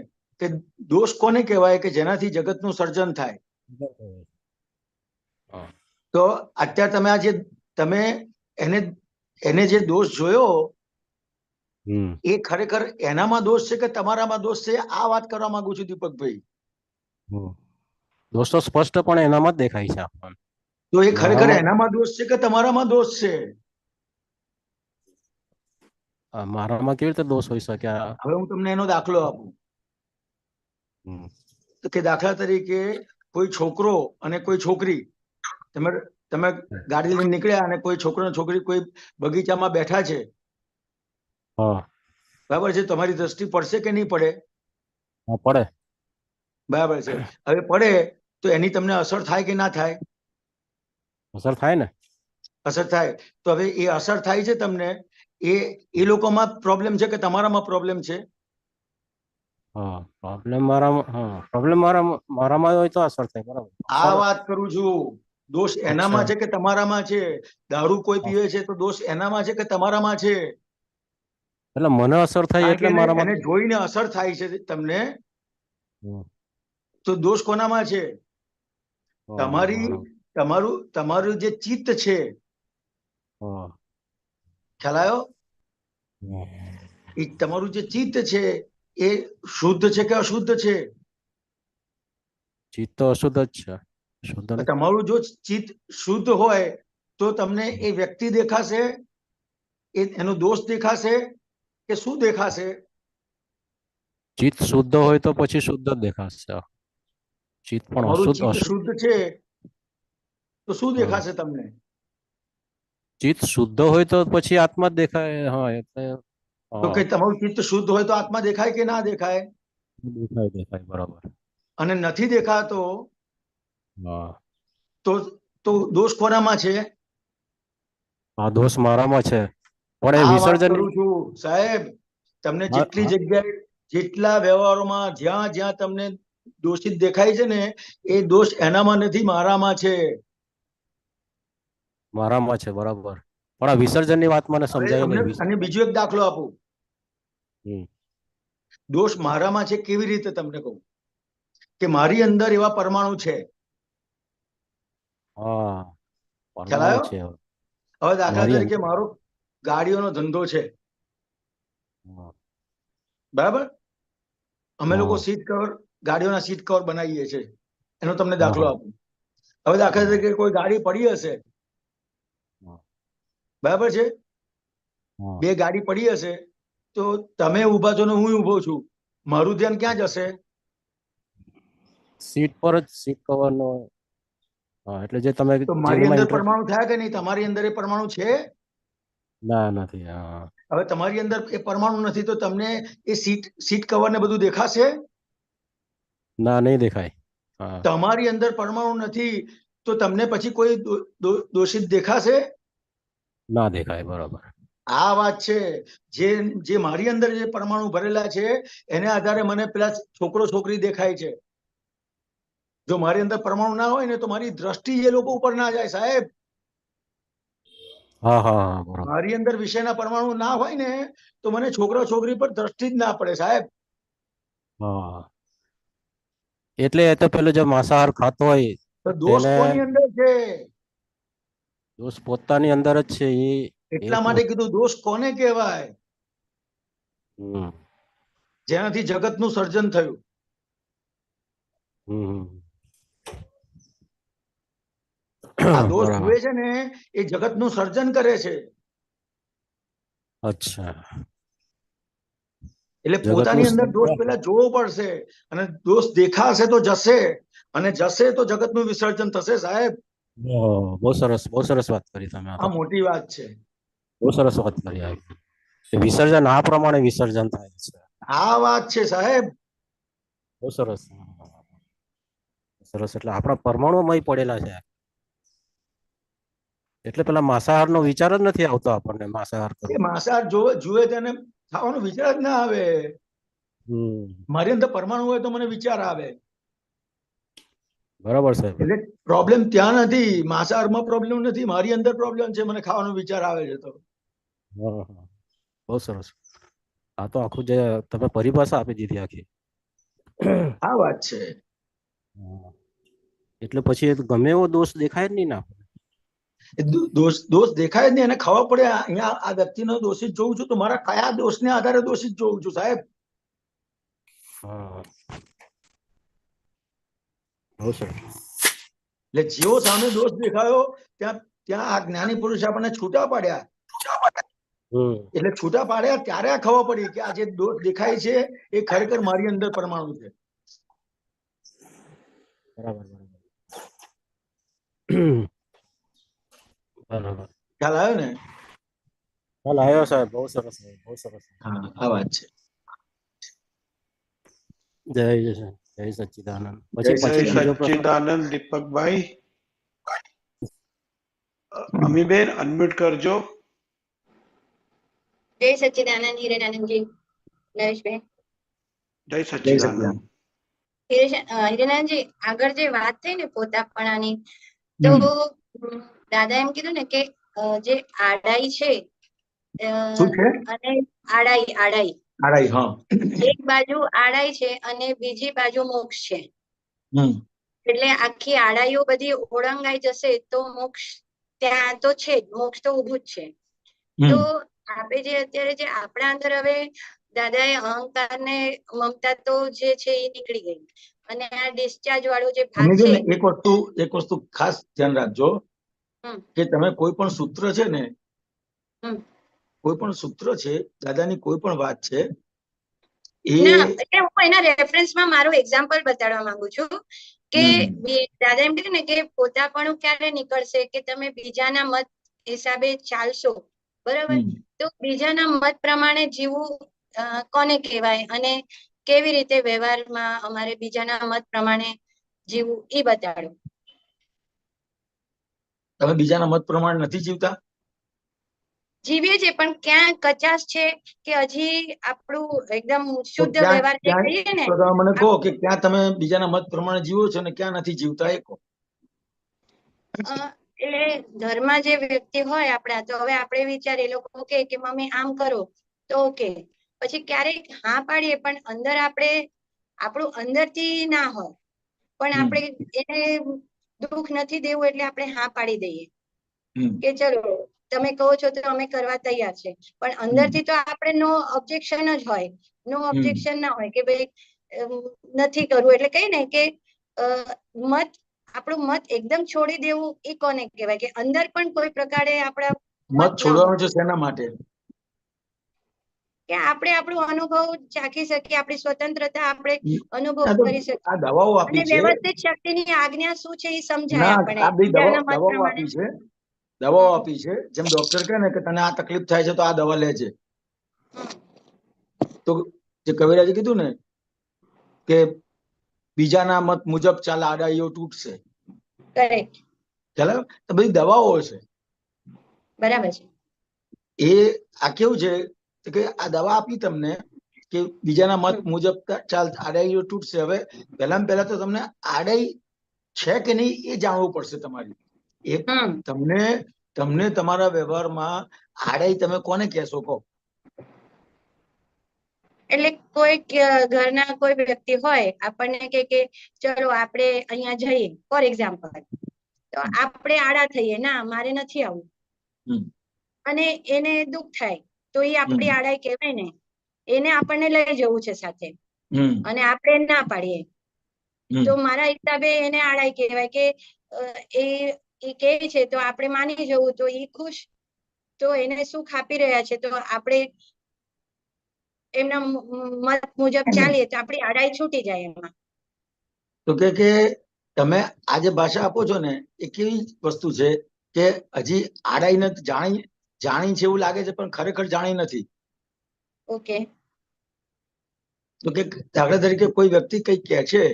કે દોષ કોને કહેવાય? કે જેનાથી જગતનું સર્જન થાય. તો અત્યારે તમે એને જે દોષ જોયો એ ખરેખર એનામાં દોષ છે કે તમારામાં દોષ છે? આ વાત કરવા માંગુ છું દીપકભાઈ. દોષ તો સ્પષ્ટપણે એનામાં જ દેખાય છે આપણને. તો એ ખરેખર એનામાં દોષ છે કે તમારામાં દોષ છે? મારામાં કેવી રીતે દોષ હોઈ શકે? હવે હું તમને એનો દાખલો આપું. તો કે દાખલા તરીકે કોઈ છોકરો અને કોઈ છોકરી, તમે ગાડી લઈને નીકળ્યા અને કોઈ છોકરો અને છોકરી કોઈ બગીચામાં બેઠા છે, બરાબર છે? તમારી દ્રષ્ટિ પડશે કે નહીં પડે? પડે. બરાબર છે. હવે પડે તો એની તમને અસર થાય કે ના થાય? અસર થાય ને. અસર થાય. તો હવે એ અસર થાય છે તમને, એ લોકોમાં પ્રોબ્લેમ છે કે તમારામાં પ્રોબ્લેમ છે? પ્રોબ્લેમ મારામાં હોય તો અસર થાય. બરાબર. આ વાત કરું છું. દોષ એનામાં છે કે તમારામાં છે? દારૂ કોઈ પીવે છે તો દોષ એનામાં છે કે તમારામાં છે? એટલે મને અસર થાય એટલે મારામાં. એને જોઈને અસર થાય છે તમને, તો દોષ કોનામાં છે? તમારું જે ચિત્ત છે, ખ્યાલ આવ્યો? એ તમારું જે ચિત્ત છે એ શુદ્ધ છે કે અશુદ્ધ છે? ચિત્ત તો અશુદ્ધ જ છે. તમારું જો ચિત્ત શુદ્ધ હોય તો તમને એ વ્યક્તિ દેખાશે, એનો દોષ દેખાશે કે શું દેખાશે? ચિત્ત શુદ્ધ હોય તો પછી શુદ્ધ જ દેખાશે. ચિત્ત પણ શુદ્ધ છે તો શું દેખાશે તમને? ચિત્ત શુદ્ધ હોય તો પછી આત્મા જ દેખાય. તો કે તમારું ચિત્ત શુદ્ધ હોય તો આત્મા દેખાય કે ના દેખાય? દેખાય. બરાબર. અને નથી દેખાતો તો દોષ કોનામાં છે? આ દોષ મારામાં છે. પણ એ વિસર્જન કરું છું સાહેબ. તમને જેટલી જગ્યાએ, જેટલા વ્યવહારોમાં જ્યાં તમને દોષિત દેખાય છે ને, એ દોષ એનામાં નથી, મારામાં છે. મારામાં છે. બરાબર. પણ આ વિસર્જનની વાત મને સમજાય નહીં. અને બીજો એક દાખલો આપું. દોષ મારામાં છે કેવી રીતે તમને કહું? કે મારી અંદર એવા પરમાણુ છે. ખ્યાલ આવ્યો? હવે દાખલા તરીકે મારો ગાડીઓનો ધંધો છે, બરાબર? અમે લોકો ગાડીઓના સીટ કવર બનાવીએ છીએ. એનો તમને દાખલો આપું. હવે દાખલા તરીકે કોઈ ગાડી પડી હશે, બરાબર છે? બે ગાડી પડી હશે તો તમે ઉભા છો ને હું ઉભો છું, મારું ધ્યાન ક્યાં જશે? સીટ પર જ, સીટ કવર નો. એટલે જે તમે મારી અંદર પરમાણુ થયા કે નહીં? તમારી અંદર એ પરમાણુ છે? ના, નથી. હવે તમારી અંદર એ પરમાણુ નથી તો તમને એ સીટ કવર ને બધું દેખાશે? ના, નહીં દેખાય. તમારી અંદર પરમાણુ નથી તો તમને પછી કોઈ દોષિત દેખાશે? ના દેખાય. બરાબર. આ વાત છે. જે મારી અંદર જે પરમાણુ ભરેલા છે એને આધારે મને પેલા છોકરો છોકરી દેખાય છે. જો મારી અંદર પરમાણુ ના હોય ને તો મારી દ્રષ્ટિ એ લોકો ઉપર ના જાય સાહેબ. હા હા હા બરાબર. મારી અંદર વિષયના પરમાણુ ના હોય ને તો મને છોકરા છોકરી પર દ્રષ્ટિ જ ના પડે સાહેબ. હા એટલે એ તો પેલું જે માંસાહાર ખાતો હોય તો દોષ તેને કોની અંદર છે? દોષ પોતાની અંદર જ છે એ એટલા તો માટે કીધું દોષ કોને કહેવાય? હમ જેનાથી જગતનું સર્જન થયું. હમ આ દોષ બરાબર. જુએ છે ને એ જગતનું સર્જન કરે છે. અચ્છા. એટલે જગતનું પોતાની અંદર દોષ સર્જન. પેલા જોવો પડશે, અને દોષ દેખાશે તો જશે, અને જશે તો જગતનું વિસર્જન થશે સાહેબ. ઓહ, બહુ સરસ વાત કરી તમે. આ આ તો મોટી વાત છે. બહુ સરસ વાત કરી. આ વિસર્જન આ પ્રમાણે વિસર્જન થાય છે. આ વાત છે સાહેબ. બહુ સરસ. સરસ. એટલે આપણા પરમાણુમય પડેલા છે. એટલે પેલા માંસાહારનો વિચાર જ નથી આવતો આપણને. માંસાહાર એ કરવો. માંસાહાર જુએ તેને ખાવાનો વિચાર જ ના આવે. હમ મારી અંદર પરમાણુ હોય તો મને વિચાર આવે. બરાબર સાહેબ. એટલે પ્રોબ્લેમ ત્યાં નથી, માંસાહારમાં પ્રોબ્લેમ નથી, મારી અંદર પ્રોબ્લેમ છે. મને ખાવાનો વિચાર આવે છે તો. હા, હા. બહુ સરસ. આ તો આખું જે તમે પરિભાષા આપી દીધી આખી. આ વાત છે. હા. એટલે પછી એ ગમે એવો દોષ દેખાય જ નહીં ને આપણે. એ દોષ દેખાય જ નહીં, અને ખબર પડે અહીંયા આ વ્યક્તિનો દોષિત જોઉં છું તો મારા કયા દોષને આધારે દોષિત જોઉં છું સાહેબ. હા. બહુ સરસ. એટલે જેવો સામે દોષ દેખાયો ત્યાં ત્યાં આ જ્ઞાની પુરુષે આપણને છૂટા પાડ્યા. હમ એટલે છૂટા પાડ્યા ત્યારે આ ખબર પડી કે આ જે દોષ દેખાય છે એ ખરેખર મારી અંદર પરમાણુ છે. બરાબર બરાબર. બરાબર. ખ્યાલ આવ્યો ને? ચાલ આવ્યો સાહેબ. બહુ સરસ. બહુ સરસ. હા, આ વાત છે. જય સચ્ચિદાનંદ. જય પછી બીજો પ્રશ્ન. સચ્ચિદાનંદ. દીપકભાઈ, અમીબેન અનમ્યુટ કરજો. જય સચ્ચિદાનંદ હિરેનાનંદજી, નરેશભાઈ. જય જય સચ્ચિદાનંદ. સચિદાનંદ. હિરેનાનંદજી, આગળ જે વાત થઈ ને પોતાપણાની, તો દાદા એમ કીધું ને કે જે આડાઈ છે શું છે? અને આડાઈ આડાઈ. હા. એક બાજુ આડાઈ છે અને બીજી બાજુ મોક્ષ છે. હમ. એટલે આખી આડાઈઓ બધી ઓળંગાઈ જશે તો મોક્ષ ત્યાં તો છે જ, મોક્ષ તો ઊભું જ છે. તો આપણે જે અત્યારે જે આપણા અંદર હવે દાદાએ અહંકાર ને મમતા તો જે છે એ નીકળી ગઈ, અને આ ડિસ્ચાર્જ વાળો જે ભાગ તમે જો છે. ને એક વસ્તુ ખાસ ધ્યાન રાખજો કે તમે કોઈ પણ સૂત્ર છે ને, કોઈ પણ સૂત્ર છે, દાદાની કોઈ પણ વાત છે ના, એટલે હું એના રેફરન્સમાં મારું એક્ઝામ્પલ બતાડવા માંગુ છું કે દાદા એમ કીધું ને કે પોતાપણું ક્યારે નીકળશે કે તમે બીજાના મત હિસાબે ચાલશો, બરાબર? તો બીજાના મત પ્રમાણે જીવવું કોને કહેવાય અને કેવી રીતે વ્યવહારમાં અમારે બીજાના મત પ્રમાણે જીવવું એ બતાડો. તમે બીજાના મત પ્રમાણે નથી જીવતા? જીવીએ છીએ, પણ ક્યાં કચાશ છે કે હજી આપણું એકદમ શુદ્ધ વ્યવહાર જે કહીએ ને. તો તમે મને કહો કે ક્યાં તમે બીજાના મત પ્રમાણે જીવો છો અને ક્યાં નથી જીવતા, એ કહો. એટલે ઘરમાં જે વ્યક્તિ હોય આપણા, તો હવે આપણે વિચારીએ, લોકો કે મમ્મી આમ કરો તો ઓકે, પછી ક્યારેક હા પાડીએ પણ અંદર આપણું અંદરથી ના હોય, પણ આપણે એને દુઃખ નથી દેવું એટલે આપણે હા પાડી દઈએ કે ચલો તમે કહો છો તો અમે કરવા તૈયાર છે, પણ અંદરથી તો આપણે નો ઓબ્જેક્શન જ હોય, નો ઓબ્જેક્શન ના હોય કે ભાઈ નથી કરવું. એટલે કઈ ને કે આપણું મત એકદમ છોડી દેવું એ કોને કહેવાય કે અંદર પણ કોઈ પ્રકારે આપણા મત છોડવાનું છે શેના માટે? કે આપણે આપણું અનુભવ ચાખી શકીએ, આપણી સ્વતંત્રતા આપણે અનુભવ કરી શકીએ, આ દવાઓ અને આપી છે. વ્યવસ્થિત શક્તિની આજ્ઞા શું છે એ સમજાય ના, આપણે આ બધી બીજાના મત દવાઓ પ્રમાણે. આપી છે. દવાઓ આપી છે. જેમ ડોક્ટર કહે ને કે તને આ તકલીફ થાય છે તો આ દવા લેજે, તો જે કવિરાજે કીધું ને કે બીજાના મત મુજબ ચાલ આડાઈઓ તૂટશે. કરેક્ટ. ચાલો, તો બધી દવાઓ છે. બરાબર છે. એ આ કેવું છે કે આ દવા આપી તમને કે બીજાના મત મુજબ ચાલ આડાઈઓ તૂટશે. હવે પહેલા તો તમને આડાઈ છે કે નહીં એ જાણવું પડશે તમારે. એ તમને તમને તમારા વ્યવહારમાં આડાઈ તમે કોને કહેશો કહો? એટલે કોઈ ઘરના કોઈ વ્યક્તિ હોય આપણને કે ચલો આપણે અહીંયા જઈએ ફોર એક્ઝામ્પલ, તો આપણે આડા થઈએ, ના મારે નથી આવવું, અને એને દુઃખ થાય તો એ આપણી આડાઈ કહેવાય ને. એને આપણને લઈ જવું છે સાથે અને આપણે ના પાડીએ તો મારા હિસાબે એને આડાઈ કહેવાય કે એ કહે છે તો આપણે માની જવું, તો એ ખુશ, તો એને સુખ આપી રહ્યા છે તો આપણે એમના મત મુજબ ચાલીએ તો આપણી આડાઈ છૂટી જાય એમાં. તો કે તમે આ જે ભાષા આપો છો ને એ કેવી વસ્તુ છે કે હજી આડાઈ નથી, જાણી છે એવું લાગે છે પણ ખરેખર જાણી નથી. ઓકે. તો કે દાખલા તરીકે કોઈ વ્યક્તિ કઈ કહે છે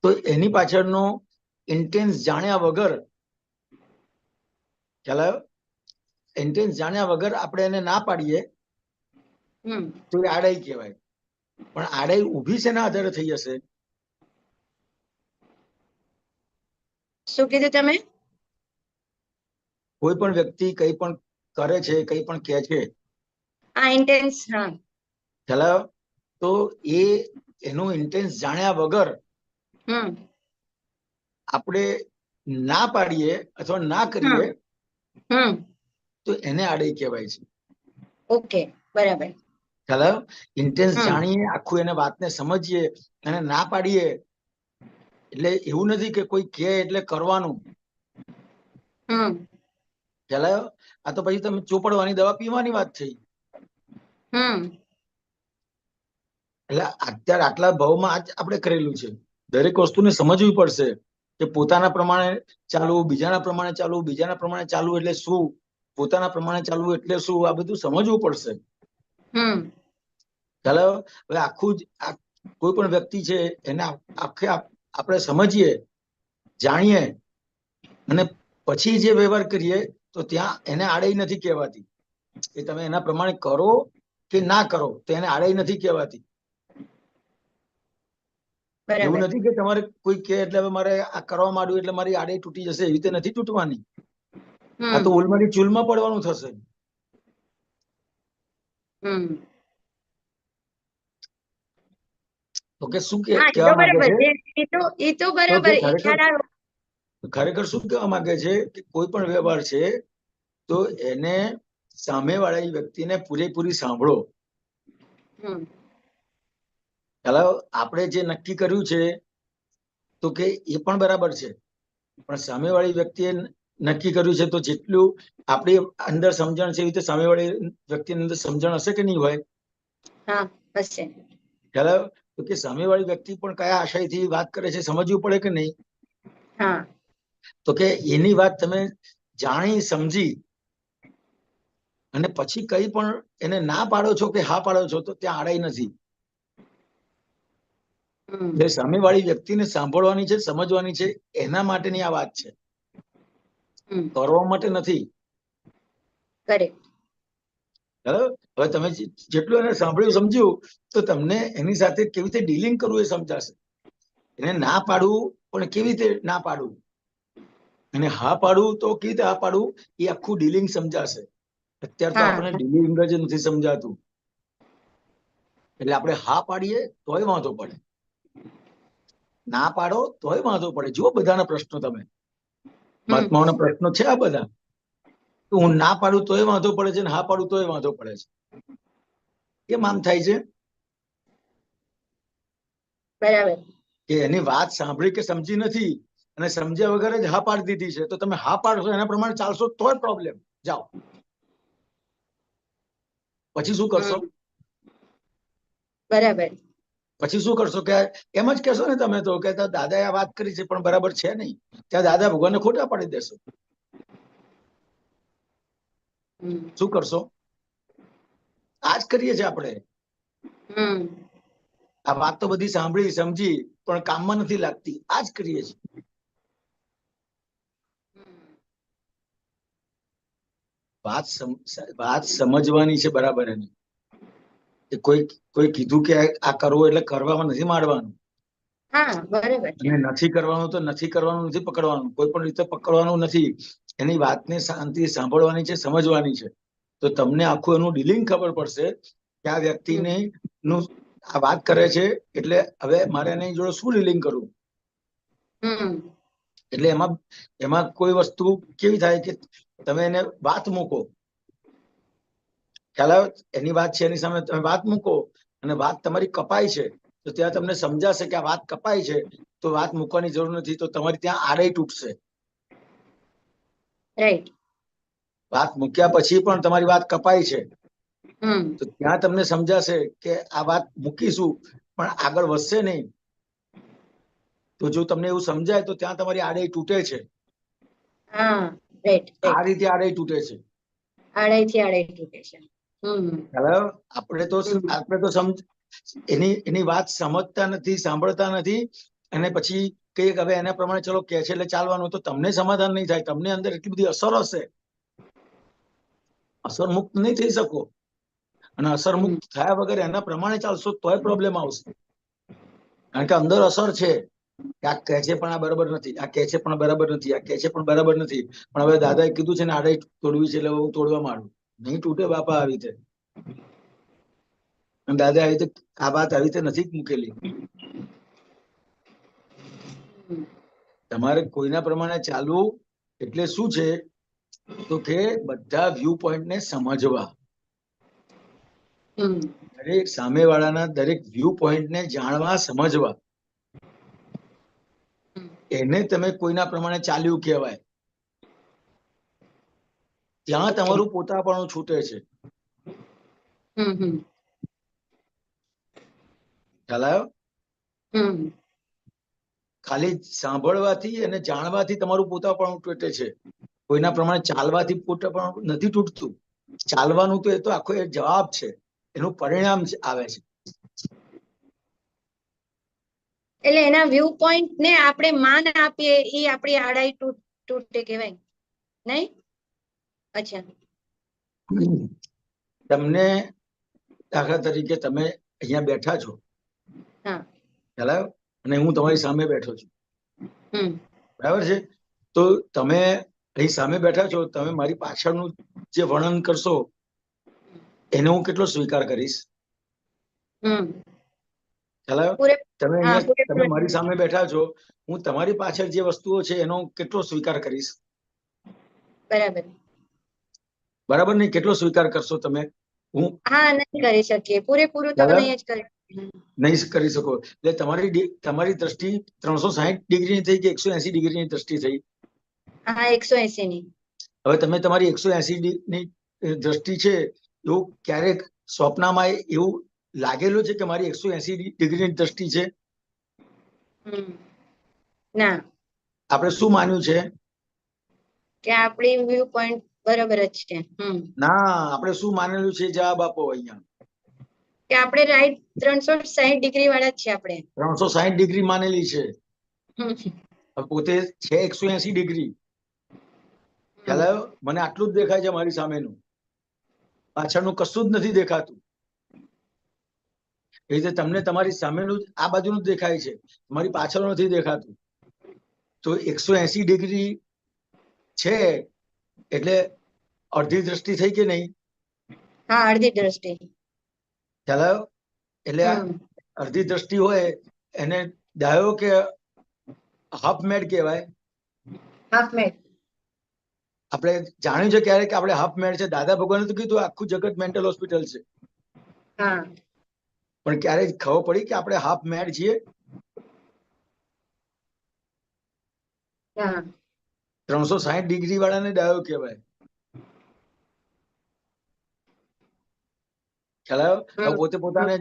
તો એની પાછળનો ઇન્ટેન્સ જાણ્યા વગર, ખ્યાલ આવ્યો? ઇન્ટેન્સ જાણ્યા વગર આપણે એને ના પાડીએ તો એ આડાઈ કહેવાય. પણ આડાઈ ઊભી શેના આધારે થઈ હશે? શું કીધું તમે? કોઈ પણ વ્યક્તિ કઈ પણ કરે છે, કઈ પણ કહે છે, ઇન્ટેન્સ, હા, ખ્યાલ આવ્યો? તો એનું ઇન્ટેન્સ જાણ્યા વગર આપણે ના પાડીએ અથવા ના કરીએ તો એને આડાઈ કહેવાય છે. ઓકે, બરાબર. ખ્યાલ આવ્યો? ઇન્ટેન્સ જાણીએ, આખું એને વાતને સમજીએ અને ના પાડીએ એટલે એવું નથી કે કોઈ કહે એટલે કરવાનું. ખ્યાલ આવ્યો? આ તો પછી તમે ચોપડવાની દવા પીવાની વાત થઈ. એટલે અત્યારે આટલા ભાવમાં આજ આપણે કરેલું છે. દરેક વસ્તુને સમજવી પડશે કે પોતાના પ્રમાણે ચાલવું, બીજાના પ્રમાણે ચાલવું, બીજાના પ્રમાણે ચાલવું એટલે શું, પોતાના પ્રમાણે ચાલવું એટલે શું, આ બધું સમજવું પડશે. ચાલો હવે આખું જ કોઈ પણ વ્યક્તિ છે એને આખે આપણે સમજીએ, જાણીએ અને પછી જે વ્યવહાર કરીએ તો ત્યાં એને આડાઈ નથી કહેવાતી. એ તમે એના પ્રમાણે કરો કે ના કરો તો એને આડાઈ નથી કહેવાતી. એવું નથી કે તમારે કોઈ કહે એટલે હવે મારે આ કરવા માંડ્યું એટલે મારી આડાઈ તૂટી જશે, એવી રીતે નથી તૂટવાની. આ તો ઉલમાની ચૂલમાં પડવાનું થશે. તો કે શું કહેવા માંગે છે? ખરેખર શું કહેવા માંગે છે કે કોઈ પણ વ્યવહાર છે તો એને સામેવાળી વ્યક્તિને પૂરેપૂરી સાંભળો. ચાલો આપણે જે નક્કી કર્યું છે તો કે એ પણ બરાબર છે, પણ સામેવાળી વ્યક્તિએ નક્કી કર્યું છે તો જેટલું આપણી અંદર સમજણ છે એવી રીતે સામેવાળી વ્યક્તિની અંદર સમજણ હશે કે નહીં હોય? હા, હશે. ખ્યાલ તો કે સામેવાળી વ્યક્તિ પણ કયા આશયથી વાત કરે છે સમજવું પડે કે નહીં? હા. તો કે એની વાત તમે જાણી સમજી અને પછી કઈ પણ એને ના પાડો છો કે હા પાડો છો તો ત્યાં આડાઈ નથી. જે સામેવાળી વ્યક્તિને સાંભળવાની છે, સમજવાની છે, એના માટેની આ વાત છે, કરવા માટે નથી. હવે તમે જેટલું એને સાંભળ્યું સમજ્યું તો તમને એની સાથે કેવી રીતે ડીલિંગ કરવું એ સમજાશે. એને ના પાડવું પણ કેવી રીતે ના પાડવું, અને હા પાડવું તો કેવી રીતે હા પાડવું એ આખું ડીલિંગ સમજાશે. અત્યારે તો આપણને ડીલિંગ જ નથી સમજાતું એટલે આપણે હા પાડીએ તોય વાંધો પડે, ના પાડો તોય વાંધો પડે. જુઓ બધાના પ્રશ્નો, તમે મહાત્માઓના પ્રશ્નો છે આ બધા. હું ના પાડું તોય વાંધો પડે છે, હા પાડું તોય વાંધો પડે છે. કેમ આમ થાય છે? બરાબર. કે એની વાત સાંભળી કે સમજી નથી અને સમજ્યા વગર જ હા પાડી દીધી છે. તો તમે હા પાડશો એના પ્રમાણે ચાલશો તોય પ્રોબ્લેમ. જાઓ પછી શું કરશો? બરાબર. પછી શું કરશો કે એમ જ કહેશો ને તમે તો કે દાદાએ આ વાત કરી છે પણ બરાબર છે નહીં, ત્યાં દાદા ભગવાનને ખોટા પાડી દેશો. શું કરશો? આજ કરીએ છીએ આપણે. આ વાત તો બધી સાંભળી સમજી પણ કામમાં નથી લાગતી, આજ કરીએ છીએ. વાત સમજવાની છે બરાબર એની. કોઈ કીધું કે આ કરવું એટલે કરવામાં નથી માંડવાનું. હા બરાબર છે. અને નથી કરવાનું તો નથી કરવાનું, નથી પકડવાનું, કોઈ પણ રીતે પકડવાનું નથી. એની વાતને શાંતિ સાંભળવાની છે, સમજવાની છે. તો તમને આખું એનું ડીલિંગ ખબર પડશે કે આ વ્યક્તિને નું આ વાત કરે છે એટલે હવે મારે એની જોડે શું ડીલિંગ કરવું. હમ એટલે એમાં કોઈ વસ્તુ કેવી થાય કે તમે એને વાત મૂકો, ખ્યાલ આવે? એની વાત છે, એની સામે તમે વાત મૂકો અને વાત તમારી કપાય છે, તો ત્યાં તમને સમજાશે કે આ વાત કપાય છે, તો વાત મૂકવાની જરૂર નથી, તો તમારી ત્યાં આડઈ તૂટશે. રાઈટ. વાત મૂક્યા પછી પણ તમારી વાત કપાય છે, હમ તો ત્યાં તમને સમજાશે કે આ વાત મૂકીશું પણ આગળ વધશે નહીં. તો જો તમને એવું સમજાય તો ત્યાં તમારી આડઈ તૂટે છે. હા રાઈટ આ રાઈટ. રીતે આડઈ તૂટે છે. આડાઈથી આડાઈ તૂટે છે. હમ ખ્યાલ આવ્યો? હમ આપણે તો એની વાત સમજતા નથી, સાંભળતા નથી, અને પછી કઈક હવે એના પ્રમાણે ચલો કે છે એટલે ચાલવાનું, તો તમને સમાધાન નહીં થાય. તમને અંદર એટલી બધી અસર હશે, અસર મુક્ત નહીં થઈ શકો. અને અસર હમ મુક્ત થયા વગર એના પ્રમાણે ચાલશો તોય પ્રોબ્લેમ આવશે. કારણ કે અંદર અસર છે કે આ કહે છે પણ આ બરાબર નથી, આ કહે છે પણ બરાબર નથી, આ કહે છે પણ બરાબર નથી. પણ હવે દાદાએ કીધું છે ને આડઈ તોડવી છે એટલે હું તોડવા માંડું. નહીં તૂટે બાપા આવી રીતે. અને દાદા આવી રીતે આ વાત આવી રીતે નથી મૂકેલી. હમ તમારે કોઈના પ્રમાણે ચાલવું એટલે શું છે, તો કે બધા વ્યૂ પોઈન્ટ ને સમજવા, હમ દરેક સામેવાળાના દરેક વ્યૂ પોઈન્ટ ને જાણવા, સમજવા. એને તમે કોઈના પ્રમાણે ચાલ્યું કહેવાય. ત્યાં તમારું પોતાપણું છૂટે છે. હમ હમ ખ્યાલ આવ્યો? હમ ખાલી સાંભળવાથી અને જાણવાથી તમારું પોતાપણું તૂટે છે. કોઈના પ્રમાણે ચાલવાથી પોતાપણું નથી તૂટતું. ચાલવાનું તો એ તો આખો એક જવાબ છે, એનું પરિણામ આવે છે. એટલે એના વ્યૂ પોઈન્ટ ને આપણે માન આપીએ એ આપણી આડાઈ તૂટે કહેવાય નહીં? અચ્છા. તમને દાખલા તરીકે તમે અહીંયા બેઠા છો, હા. ખ્યાલ આવ્યો? અને હું તમારી સામે બેઠો છું, હમ બરાબર છે? તો તમે અહીં સામે બેઠા છો, તમે મારી પાછળનું જે વર્ણન કરશો એને હું કેટલો સ્વીકાર કરીશ? હમ ખ્યાલ આવ્યો? પૂરે તમે હા અહીંયા તમે પૂરેપૂરો મારી સામે બેઠા છો, હું તમારી પાછળ જે વસ્તુઓ છે એનો કેટલો સ્વીકાર કરીશ? બરાબર. બરાબર નહીં? કેટલો સ્વીકાર કરશો તમે? હું હા નહીં કરી શકીએ, પૂરેપૂરું તો ખ્યાલ નહીં જ કરી શકીએ. નહીં કરી શકો. એટલે તમારી દ્રષ્ટિ 360 ડિગ્રીની થઈ કે 180 ડિગ્રીની દ્રષ્ટિ થઈ? હા 180 ની. હવે તમે તમારી 180 ની દ્રષ્ટિ છે, એવું ક્યારેક સ્વપ્નમાં એવું લાગેલું છે કે મારી 180 ડિગ્રીની દ્રષ્ટિ છે? હમ ના. આપણે શું માન્યું છે? કે આપણી વ્યૂ પોઈન્ટ બરાબર જ છે. ના, આપણે શું માનેલું છે? જવાબ આપો અહીંયા. કે આપણે રાઈટ 360 ડિગ્રી વાળા જ છે આપણે. 360 ડિગ્રી માનેલી છે, હમ પોતે છે 180 ડિગ્રી. ખ્યાલ આવ્યો? મને આટલું જ દેખાય છે મારી સામેનું, પાછળનું કશું જ નથી દેખાતું. એ રીતે તમને તમારી સામેનું આ બાજુનું જ દેખાય છે, તમારી પાછળ નથી દેખાતું. તો 180 ડિગ્રી છે એટલે અડધી દ્રષ્ટિ થઈ કે નહીં? હા અડધી દ્રષ્ટિ. ખ્યાલ આવ્યો? એટલે આ અડધી દ્રષ્ટિ હોય એને ડાયો કે હાફ મેડ કહેવાય. હાફ મેડ. આપણે જાણ્યું છે ક્યારે કે આપણે હાફ મેડ છે? દાદા ભગવાને તો કીધું આખું જગત મેન્ટલ હોસ્પિટલ છે. હા. પણ ક્યારે ખબર પડી કે આપણે હાફ મેડ છીએ? હા. 360 ડિગ્રી વાળાને ડાયો કહેવાય. ખ્યાલ આવ્યો? હવે પોતે પોતાને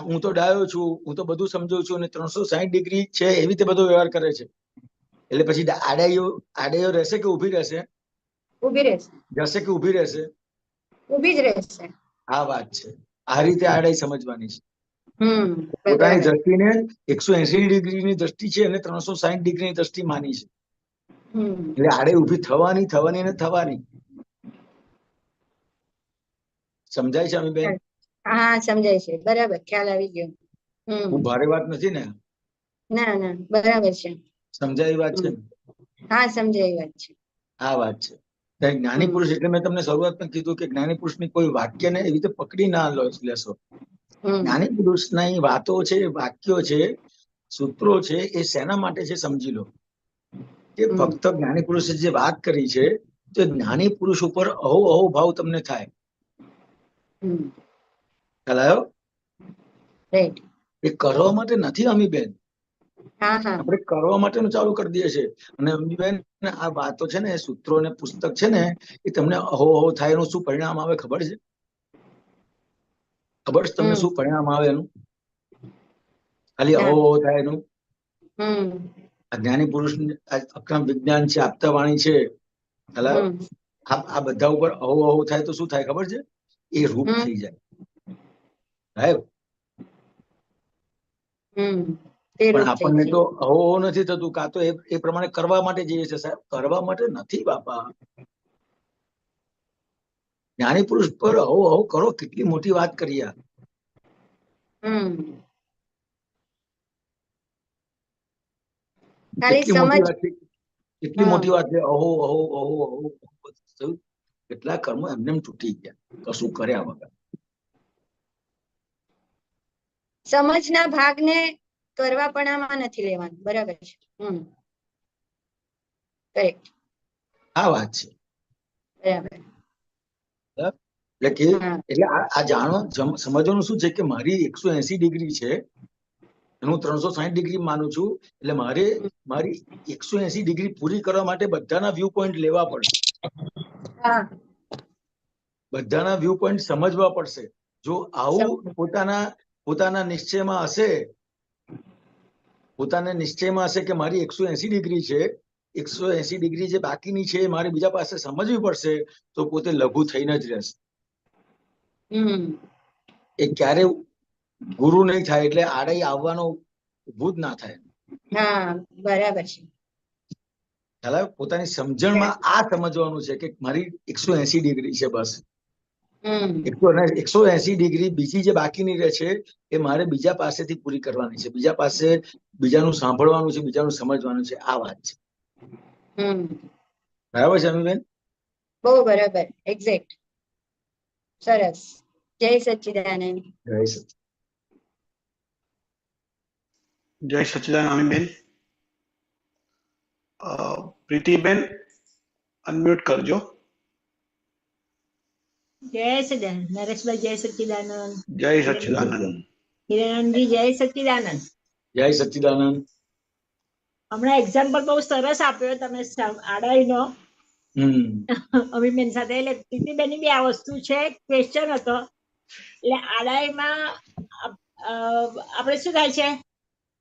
હું તો ડાયો છું, હું તો બધું સમજુ છું, અને 360 ડિગ્રી છે એવી રીતે બધો વ્યવહાર કરે છે. એટલે પછી આડાઈઓ રહેશે કે ઊભી રહેશે? ઊભી રહેશે. જશે કે ઊભી રહેશે? ઊભી જ રહેશે. આ વાત છે. આ રીતે આડાઈ સમજવાની છે. પોતાની બરાબર. દ્રષ્ટિને 180 ડિગ્રીની દ્રષ્ટિ છે અને 360 ડિગ્રીની દ્રષ્ટિ માની છે. એટલે આડે ઊભી થવાની ને થવાની. સમજાય છે અમીબેન? હા સમજાય છે, બરાબર, ખ્યાલ આવી ગયો. હું ભારે વાત નથી ને? ના ના બરાબર છે. સમજાય વાત છે ને? હા સમજાય વાત છે. આ વાત છે. ત્યારે જ્ઞાની પુરુષ એટલે મેં તમને શરૂઆતમાં કીધું કે જ્ઞાની પુરુષની કોઈ વાક્યને એવી રીતે પકડી ના લેશો. જ્ઞાની પુરુષની વાતો છે, વાક્યો છે, સૂત્રો છે, એ શેના માટે છે સમજી લો. કે ફક્ત જ્ઞાની પુરુષે જે વાત કરી છે તો જ્ઞાની પુરુષ ઉપર અહો ભાવ તમને થાય. ખ્યાલ આવ્યો? રાઈટ. એ કરવા માટે નથી અમીબેન. હા હા આપણે કરવા માટેનું ચાલુ કરી દઈએ છીએ. અને અમીબેન આ વાતો છે ને, સૂત્રો ને પુસ્તક છે ને, એ તમને અહો થાય એનું શું પરિણામ આવે ખબર છે? ખબર છે તમને શું પરિણામ આવે એનું? ખાલી અહો થાય એનું. આ જ્ઞાની પુરુષ અક્રમ વિજ્ઞાન છે, આપતા વાણી છે, આ બધા ઉપર અહો થાય તો શું થાય ખબર છે? એ રૂપ થઈ જાય. સાહેબ પણ આપણને તો અહો નથી થતું. કાં તો એ પ્રમાણે કરવા માટે જઈએ છે. સાહેબ કરવા માટે નથી બાપા. જ્ઞાની પુરુષ પર અહો કરો. કેટલી મોટી વાત કરી આ. કેટલી મોટી વાત છે. કેટલી મોટી વાત છે. અહો કેટલા કર્મો એમને તૂટી ગયા કશું કર્યા વગર. સમજના ભાગને કરવાપણામાં નથી લેવાનું. બરાબર છે. કરેક્ટ. આ વાત છે. બરાબર. એટલે આ જાણો સમજવાનું શું છે કે મારી 180 ડિગ્રી છે, હું 360 ડિગ્રી માનું છું. એટલે મારી 180 ડિગ્રી પૂરી કરવા માટે બધાના વ્યૂ પોઈન્ટ લેવા પડશે. બધાના વ્યૂ પોઈન્ટ સમજવા પડશે. જો આવું પોતાના નિશ્ચયમાં હશે, પોતાના નિશ્ચયમાં હશે કે મારી 180 ડિગ્રી છે, 180 ડિગ્રી જે બાકીની છે મારે બીજા પાસે સમજવી પડશે, તો પોતે લઘુ થઈને જ રહેશે. એ ક્યારે ગુરુ નહીં થાય. એટલે આડાઈ આવવાનો ઉભું જ ના થાય. હા બરાબર છે. પોતાની સમજણમાં આ સમજવાનું છે કે મારી 180 ડિગ્રી છે, બસ 180 ડિગ્રી બીજી જે બાકીની રહે છે એ મારે બીજા પાસેથી પૂરી કરવાની છે. બીજા પાસે બીજાનું સાંભળવાનું છે, બીજાનું સમજવાનું છે. આ વાત છે. બરાબર છે અમીબેન? બહુ બરાબર. એક્ઝેક્ટ. સરસ. જય સચ્ચિદાનંદ. જય સચ્ચિદાનંદ અમીબેન. પ્રીતિબેન અનમ્યુટ કરજો. જય સચ્ચિદાનંદ. નરેશભાઈ જય સચ્ચિદાનંદ. જય સચ્ચિદાનંદ. હિરેનંદજી જય સચ્ચિદાનંદ. જય સચ્ચિદાનંદ. હમણાં એક્ઝામ્પલ બહુ સરસ આપ્યો તમે આડાઈનો અમીબેન સાથે. એટલે પ્રીતિબેનની બી આ વસ્તુ છે. ક્વેશ્ચન હતો. એટલે આડાઈમાં આપણે શું થાય છે,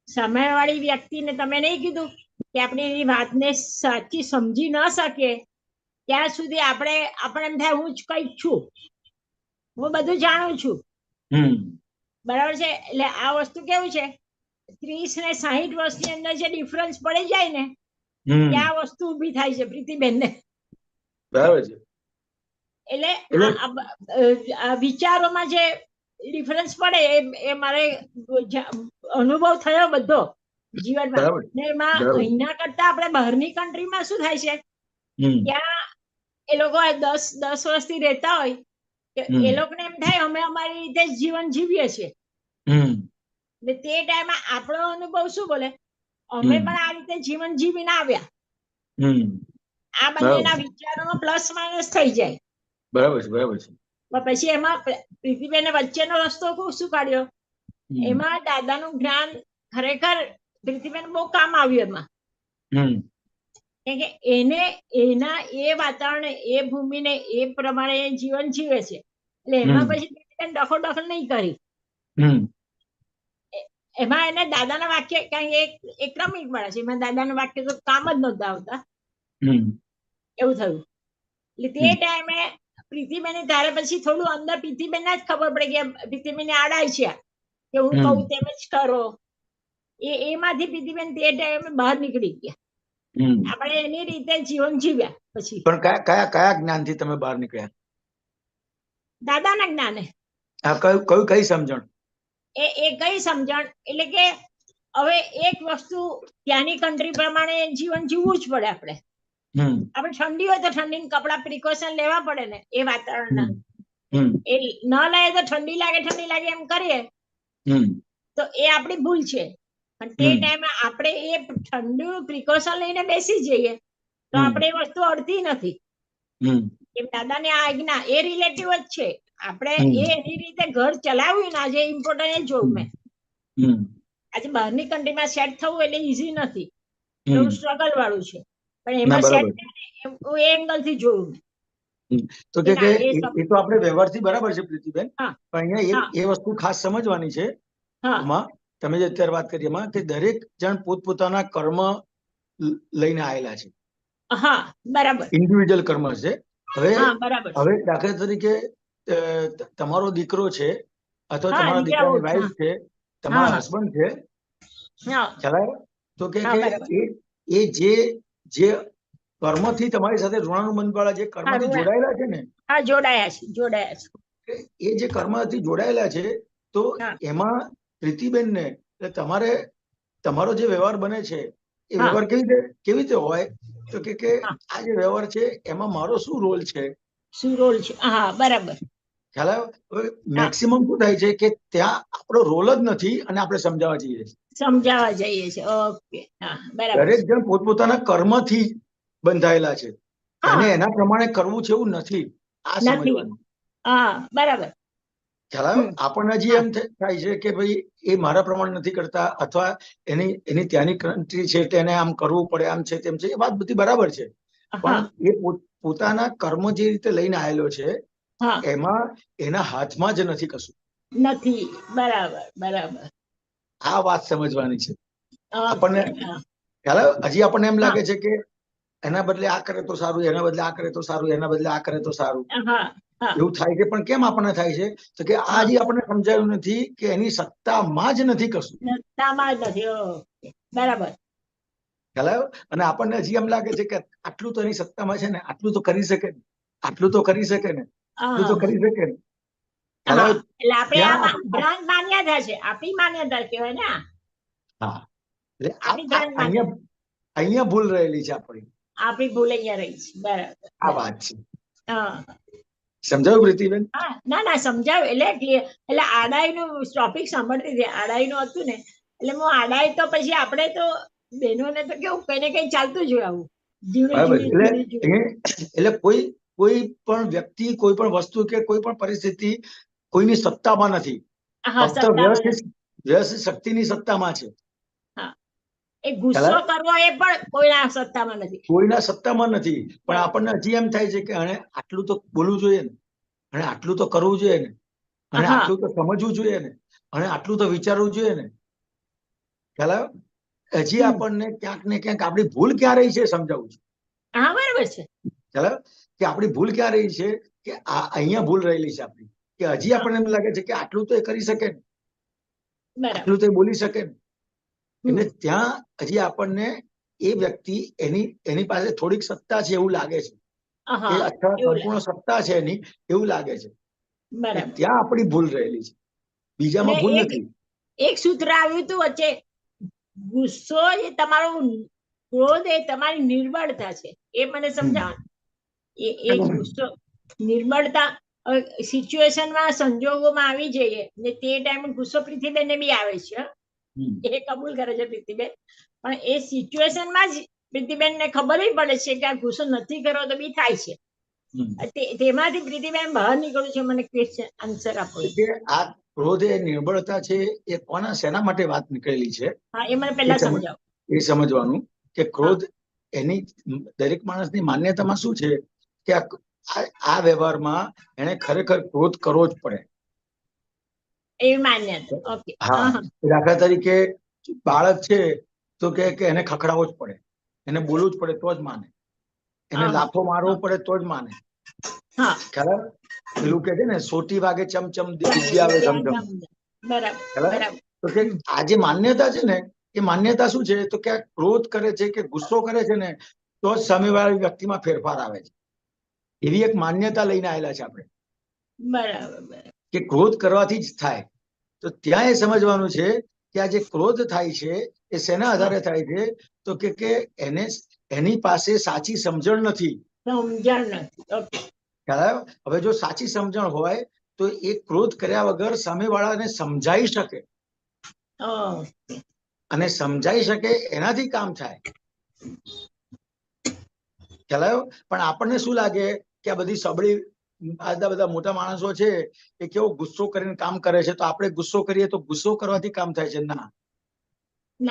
સામેવાળી વ્યક્તિને તમે નહીં કીધું કે આપણે એની વાતને સાચી સમજી ન શકીએ ત્યાં સુધી આપણે એમ થાય હું જ કંઈક છું, હું બધું જાણું છું. બરાબર છે. એટલે આ વસ્તુ કેવું છે, 30 ને 60 વર્ષની અંદર જે ડિફરન્સ પડી જાય ને ત્યાં વસ્તુ ઊભી થાય છે પ્રીતિબેન ને. બરાબર છે. એટલે વિચારોમાં જે ડિફરન્સ પડે એ મારે અનુભવ થયો બધો જીવનમાં. એમાં અહીંના કરતા આપણે બહારની કન્ટ્રીમાં શું થાય છે, ત્યાં એ લોકો 10 વર્ષથી રહેતા હોય, એ લોકોને એમ થાય અમે અમારી રીતે જીવન જીવીએ છીએ. એટલે તે ટાઈમે આપણો અનુભવ શું બોલે, અમે પણ આ રીતે જીવન જીવીને આવ્યા. આ બંનેના વિચારોમાં પ્લસ માઇનસ થઈ જાય. બરાબર છે. બરાબર છે. પછી એમાં પ્રીતિબેને વચ્ચેનો રસ્તો શું કાઢ્યો, એમાં દાદાનું જ્ઞાન ખરેખર પ્રીતિબેન બહુ કામ આવ્યું એમાં. કેમ કે એના એ વાતાવરણ, એ ભૂમિને એ પ્રમાણે જીવન જીવે છે. એટલે એમાં પછી પ્રીતિબેન દખલ નહીં કરી. એમાં એને દાદાના વાક્ય, કારણ કે એક ક્રમિક મળે છે, એમાં દાદાના વાક્ય તો કામ જ નહોતા આવતા, એવું થયું. એટલે તે ટાઈમે પ્રીતિબેન ત્યારે પછી થોડું અંદર પ્રીતિબેન જ ખબર પડે કે પ્રીતિબેન આડાય છે કે હું કહું તેમ જ કરો. એમાંથી પ્રીતિબેન તે ટાઈમે બહાર નીકળી ગયા. આપણે એની રીતે જીવન જીવ્યા. પછી પણ કયા જ્ઞાનથી તમે બહાર નીકળ્યા? દાદાના જ્ઞાને. કઈ સમજણ? એ કઈ સમજણ એટલે કે હવે એક વસ્તુ ત્યાંની કન્ટ્રી પ્રમાણે જીવન જીવવું જ પડે આપણે. હમ આપણે ઠંડી હોય તો ઠંડીના કપડા પ્રિકોશન લેવા પડે ને એ વાતાવરણના. હમ એ ન લઈએ તો ઠંડી લાગે એમ કરીએ હમ તો એ આપણી ભૂલ છે. પણ તે હમ. ટાઈમે આપણે એ ઠંડુ પ્રિકોશન લઈને બેસી જઈએ તો હમ. આપણે એ વસ્તુ અડતી નથી. હમ એમ દાદાની આજ્ઞા એ રિલેટિવ જ છે. આપણે હમ. એની રીતે ઘર ચલાવ્યું ને આજે ઇમ્પોર્ટન્ટ એ જોઉં મેં. હમ આજે બહારની કન્ટ્રીમાં સેટ થવું એટલે ઈઝી નથી, હમ. થોડું સ્ટ્રગલ વાળું છે. પણ ના એમાં સેટ બરાબર. એ એંગલ થી જોયું મેં. તો કે કે ના, એ એ તો આપણે વ્યવહારથી બરાબર છે પ્રીતિબેન, હા પણ અહીંયા હા એ વસ્તુ ખાસ સમજવાની છે. હા એમાં તમે જે અત્યારે વાત કરી એમાં કે દરેક જણ પોતપોતાના કર્મ લઈને આવેલા છે, હા બરાબર. ઇન્ડિવિજ્યુઅલ કર્મ છે. હવે હા બરાબર છે. હવે દાખલા તરીકે તમારો દીકરો છે અથવા હા તમારા દીકરા દીકરાની હા વાઈફ છે, હા તમારા હા હસબન્ડ છે, હા ખ્યાલ આવ્યો? તો કે હા બરાબર. એ જે કર્મથી તમારી સાથે ઋણાનુબંધ વાળા જે હા કર્મથી જોડાયેલા છે ને, હા જોડાયા છે. એ જે કર્મથી જોડાયેલા છે, તો હા એમાં પ્રીતિબેનને તમારો જે વ્યવહાર બને છે એ હા વ્યવહાર કેવી રીતે હોય? તો કે હા આ જે વ્યવહાર છે એમાં મારો શું રોલ છે, શું રોલ છે? હા બરાબર. ખ્યાલ આવ્યો? હવે હા મેક્સિમમ શું થાય છે કે ત્યાં આપણો રોલ જ નથી અને આપણે સમજાવવા જઈએ છીએ. સમજાવવા જઈએ છે. ઓકે હા બરાબર દરેક છે. જણ પોતપોતાના કર્મથી બંધાયેલા છે, એને હા એના પ્રમાણે કરવું છે એવું નથી. આ નથી. સમજવાનું હા બરાબર. ખ્યાલ આવ્યો? હમ આપણને હજી હા એમ થાય છે કે ભાઈ એ મારા પ્રમાણે નથી કરતા, અથવા એની ત્યાંની કન્ટ્રી છે તેને આમ કરવું પડે, આમ છે તેમ છે. એ વાત બધી બરાબર છે, હા પણ એ પોતાના કર્મ જે રીતે લઈને આવેલો છે હા એમાં એના હાથમાં જ નથી કશું. નથી. બરાબર બરાબર. આ વાત સમજવાની છે ઓકે આપણને. હા ખ્યાલ આવ્યો? હજી આપણને એમ હા લાગે છે કે એના બદલે આ કરે તો સારું, એના બદલે આ કરે તો સારું, એના બદલે આ કરે તો સારું, હા હા એવું થાય છે. પણ કેમ આપણને થાય છે? તો કે આ હા હજી આપણને સમજાયું નથી કે એની સત્તામાં જ નથી કશું. નામાં જ નથી. ઓકે બરાબર. ખ્યાલ આવ્યો? અને આપણને હજી એમ લાગે છે કે આટલું તો એની સત્તામાં છે ને, આટલું તો કરી શકે ને, આટલું તો કરી શકે ને, આટલું તો હા કરી શકે ને. ખ્યાલ હા આવ્યો? એટલે આપણે આ ત્યાં ભ્રાંત માન્યતા છે, આપણી માન્યતા કહેવાય ને આ. હા, એટલે આપણી ભ્રાંત માન્યતા, અહીંયા ભૂલ રહેલી છે આપણી. આપણી ભૂલ અહીંયા રહી છે. બરાબર આ બરાબર. વાત છે. હા સમજાયું પ્રીતિબેન? હા ના સમજાવ એટલે આડાઈનું ટોપિક સાંભળતી હતી, આડાઈનું હતું ને એટલે હું આડાઈ તો પછી આપણે તો બહેનોને તો કેવું કઈ ને કઈ ચાલતું જ હોય આવું બરાબર. જુદી. એટલે કોઈ પણ વ્યક્તિ, કોઈ પણ વસ્તુ કે કોઈ પણ પરિસ્થિતિ કોઈની સત્તામાં નથી, હા ફક્ત સત્તામાં નથી. વ્યવસ્થિત શક્તિની સત્તામાં છે. હા એ ખ્યાલ ગુસ્સો આવ્યો? કરવો એ પણ કોઈના સત્તામાં નથી. કોઈના સત્તામાં નથી, પણ નહીં. આપણને હજી એમ થાય છે કે આને આટલું તો બોલવું જોઈએ ને, અને આટલું તો કરવું જોઈએ ને, અને હા આટલું તો સમજવું જોઈએ ને, અને આટલું તો વિચારવું જોઈએ ને. ખ્યાલ આવ્યો? હજી હમ. આપણને ક્યાંક ને ક્યાંક આપણી ભૂલ ક્યાં રહી છે સમજાવું છું. હા બરાબર છે. ખ્યાલ આવ્યો? કે આપણી ભૂલ ક્યાં રહી છે, કે અહીંયા ભૂલ રહેલી છે આપણી, કે હજી આપણને એમ લાગે છે કે આટલું તો એ કરી શકે ને, બરાબર. આટલું તો એ બોલી શકે ને. હમ. એટલે ત્યાં હજી આપણને એ વ્યક્તિ એની પાસે થોડીક સત્તા છે એવું લાગે છે, કે હા અથવા એવું સંપૂર્ણ સત્તા છે એની એવું લાગે છે. બરાબર. ત્યાં આપણી ભૂલ રહેલી છે, બીજામાં અને ભૂલ એક નથી. એક સૂત્ર આવ્યું હતું વચ્ચે, ગુસ્સો એ તમારો ક્રોધ એ તમારી નિર્બળતા છે. એ મને સમજાવો. એ ગુસ્સો નિર્બળતા સિચ્યુએશનમાં સંજોગોમાં આવી જઈએ ને તે ટાઈમે ગુસ્સો પ્રીતિબેનને બી આવે છે, એ કબૂલ કરે છે પ્રીતિબેન. પણ એ સિચ્યુએશનમાં જ પ્રીતિબેનને ખબર પડે છે કે આ ગુસ્સો નથી કરવો તો બી થાય છે. તેમાંથી પ્રીતિબેન બહાર નીકળ્યું છે. મને ક્વેશ્ચન આન્સર આપો. કે આ ક્રોધ એ નિર્બળતા છે, એ કોના શેના માટે વાત નીકળેલી છે હા એ મને પહેલા સમજાવો. એ સમજવાનું. કે હા ક્રોધ એની દરેક માણસની માન્યતામાં શું છે કે આ વ્યવહારમાં એને ખરેખર ક્રોધ કરવો જ પડે. એવી માન્યતા. ઓકે. હા, દાખલા તરીકે બાળક છે તો કે એને ખખડાવવો જ પડે, એને બોલવું જ પડે તો જ માને, એને લાફો મારવો પડે તો જ માને. હા ખ્યાલ આવે? પેલું કે છે ને, સોટી વાગે ચમચમ વિદ્યા આવે ધમધમ. બરાબર ખ્યાલ આવે? બરાબર. તો કે આ જે માન્યતા છે ને, એ માન્યતા શું છે તો કે આ ક્રોધ કરે છે કે ગુસ્સો કરે છે ને તો જ સામેવાળી વ્યક્તિમાં ફેરફાર આવે છે, એવી એક માન્યતા લઈને આવેલા છે આપણે, બરાબર. કે ક્રોધ કરવાથી જ થાય. તો ત્યાં એ સમજવાનું છે કે આ જે ક્રોધ થાય છે એ શેના આધારે થાય છે? તો કે એની પાસે સાચી સમજણ નથી. સમજણ નથી. ઓકે. ખ્યાલ આવ્યો? હવે જો સાચી સમજણ હોય તો એ ક્રોધ કર્યા વગર સામેવાળાને સમજાઈ શકે, અને સમજાઈ શકે એનાથી કામ થાય. ખ્યાલ આવ્યો? પણ આપણને શું લાગે કે આ બધી સબળી બધા મોટા માણસો છે એ કેવો ગુસ્સો કરીને કામ કરે છે, તો આપણે ગુસ્સો કરીએ તો ગુસ્સો કરવાથી કામ થાય છે. ના,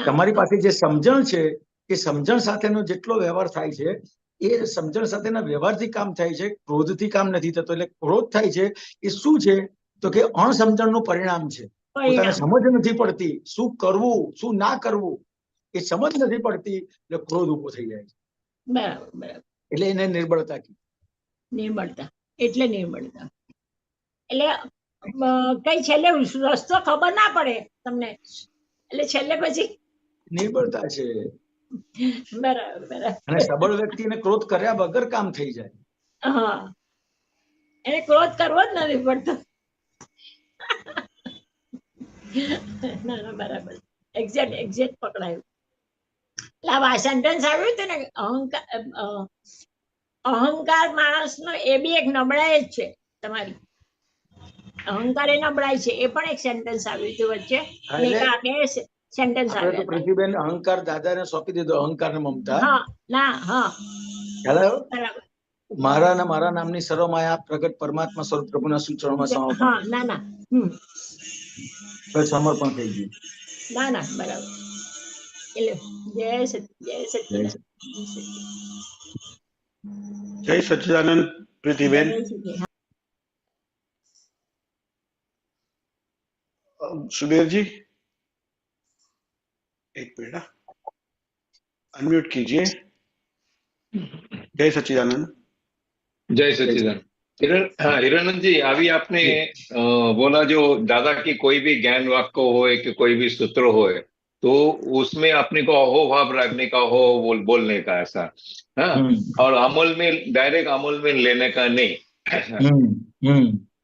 તમારી પાસે જે સમજણ છે એ સમજણ સાથેનો જેટલો વ્યવહાર થાય છે એ સમજણ સાથેના વ્યવહારથી કામ થાય છે, ક્રોધથી કામ નથી થતો. એટલે ક્રોધ થાય છે એ શું છે? તો કે અણસમજણનું પરિણામ છે. પોતાને સમજ નથી પડતી શું કરવું શું ના કરવું, એ સમજ નથી પડતી એટલે ક્રોધ ઉભો થઈ જાય છે. બરાબર, બરાબર. એટલે એને નિર્બળતા કહે. નિર્બળતા એટલે નિર્બળતા. એટલે કઈ છેલ્લે રસ્તો ખબર ના પડે તમને, એટલે છેલ્લે પછી નિર્બળતા છે. બરાબર, બરાબર. અને સબળ વ્યક્તિને ક્રોધ કર્યા વગર કામ થઈ જાય. હા, એને ક્રોધ કરવો જ નથી પડતો. ના ના, બરાબર. એક્ઝેક્ટ પકડાયું. એટલે આ સેન્ટેન્સ આવ્યું હતું ને, અહંકાર માણસનો એ બી એક નબળાઈ જ છે તમારી. અહંકાર એ નબળાઈ છે, એ પણ એક સેન્ટેન્સ આવ્યું હતું વચ્ચે. સેન્ટેન્સ આવ્યું. પૃથ્વીબેન અહંકાર દાદાને સોંપી દીધો, અહંકાર ને મમતા. હા, ના, હા, બરાબર. મારા નામની સર્વમાયા પ્રગટ પરમાત્મા સ્વરૂપ પ્રભુના સૂચનોમાં સમર્પણ. હા, ના ના, સમર્પણ થઈ ગયું. ના ના, બરાબર. એટલે જય સચ્ચિદાનંદ. જય સચ્ચિદાનંદ પ્રીતિબેન. सुबीर जी एक मिनट, अनम्यूट कीजिए। जय सच्चिदानंद। जय सच्चिदानंद। हाँ, हिरानंद जी, अभी आपने बोला जो दादा की कोई भी ज्ञान वाक्य हो कि कोई भी सूत्र हो तो उसमें अपने को अहोभाव रखने का हो, बोलने का ऐसा, हाँ, और अमल में डायरेक्ट अमल में लेने का नहीं।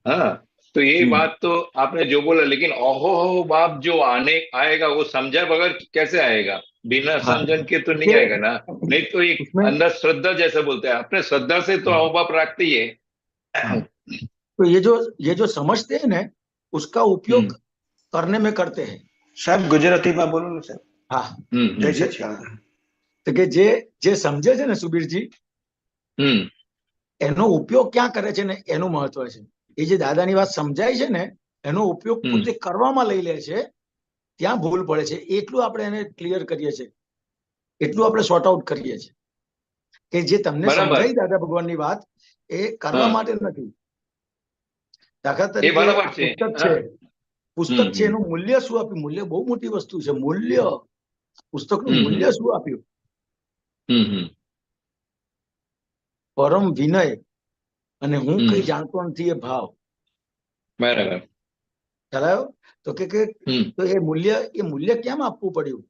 हाँ, तो ये बात तो आपने जो बोला, लेकिन अहो भाव जो आएगा वो समझा बगैर कैसे आएगा? बिना समझन के तो नहीं आएगा ना। नहीं तो एक अंदर श्रद्धा जैसे बोलते हैं, अपने श्रद्धा से तो अहोभाव रखते ही है। तो ये जो समझते हैं ना, उसका उपयोग करने में करते हैं। साहब गुजराती में बोलो ना साहब। हाँ, जय सच्चिदानंद। तो કે જે સમજે છે ને સુબીરજી, એનો ઉપયોગ ક્યાં કરે છે ને એનું મહત્વ છે. એ જે દાદાની વાત સમજાય છે ને એનો ઉપયોગ પોતે કરવામાં લઈ લે છે, ત્યાં ભૂલ પડે છે. એટલું આપણે એને ક્લિયર કરીએ છીએ, એટલું આપણે સોર્ટ આઉટ કરીએ છીએ કે જે તમને સમજાય દાદા ભગવાનની વાત એ કરવા માટે નથી. દાખલા તરીકે પુસ્તક છે એનું મૂલ્ય શું આપ્યું? મૂલ્ય બહુ મોટી વસ્તુ છે. મૂલ્ય, પુસ્તકનું મૂલ્ય શું આપ્યું? પરમ વિનય અને હું કઈ જાણતો નથી એ ભાવ. બરાબર. ખ્યાલ આવ્યો? તો કે તો એ મૂલ્ય કેમ આપવું પડ્યું?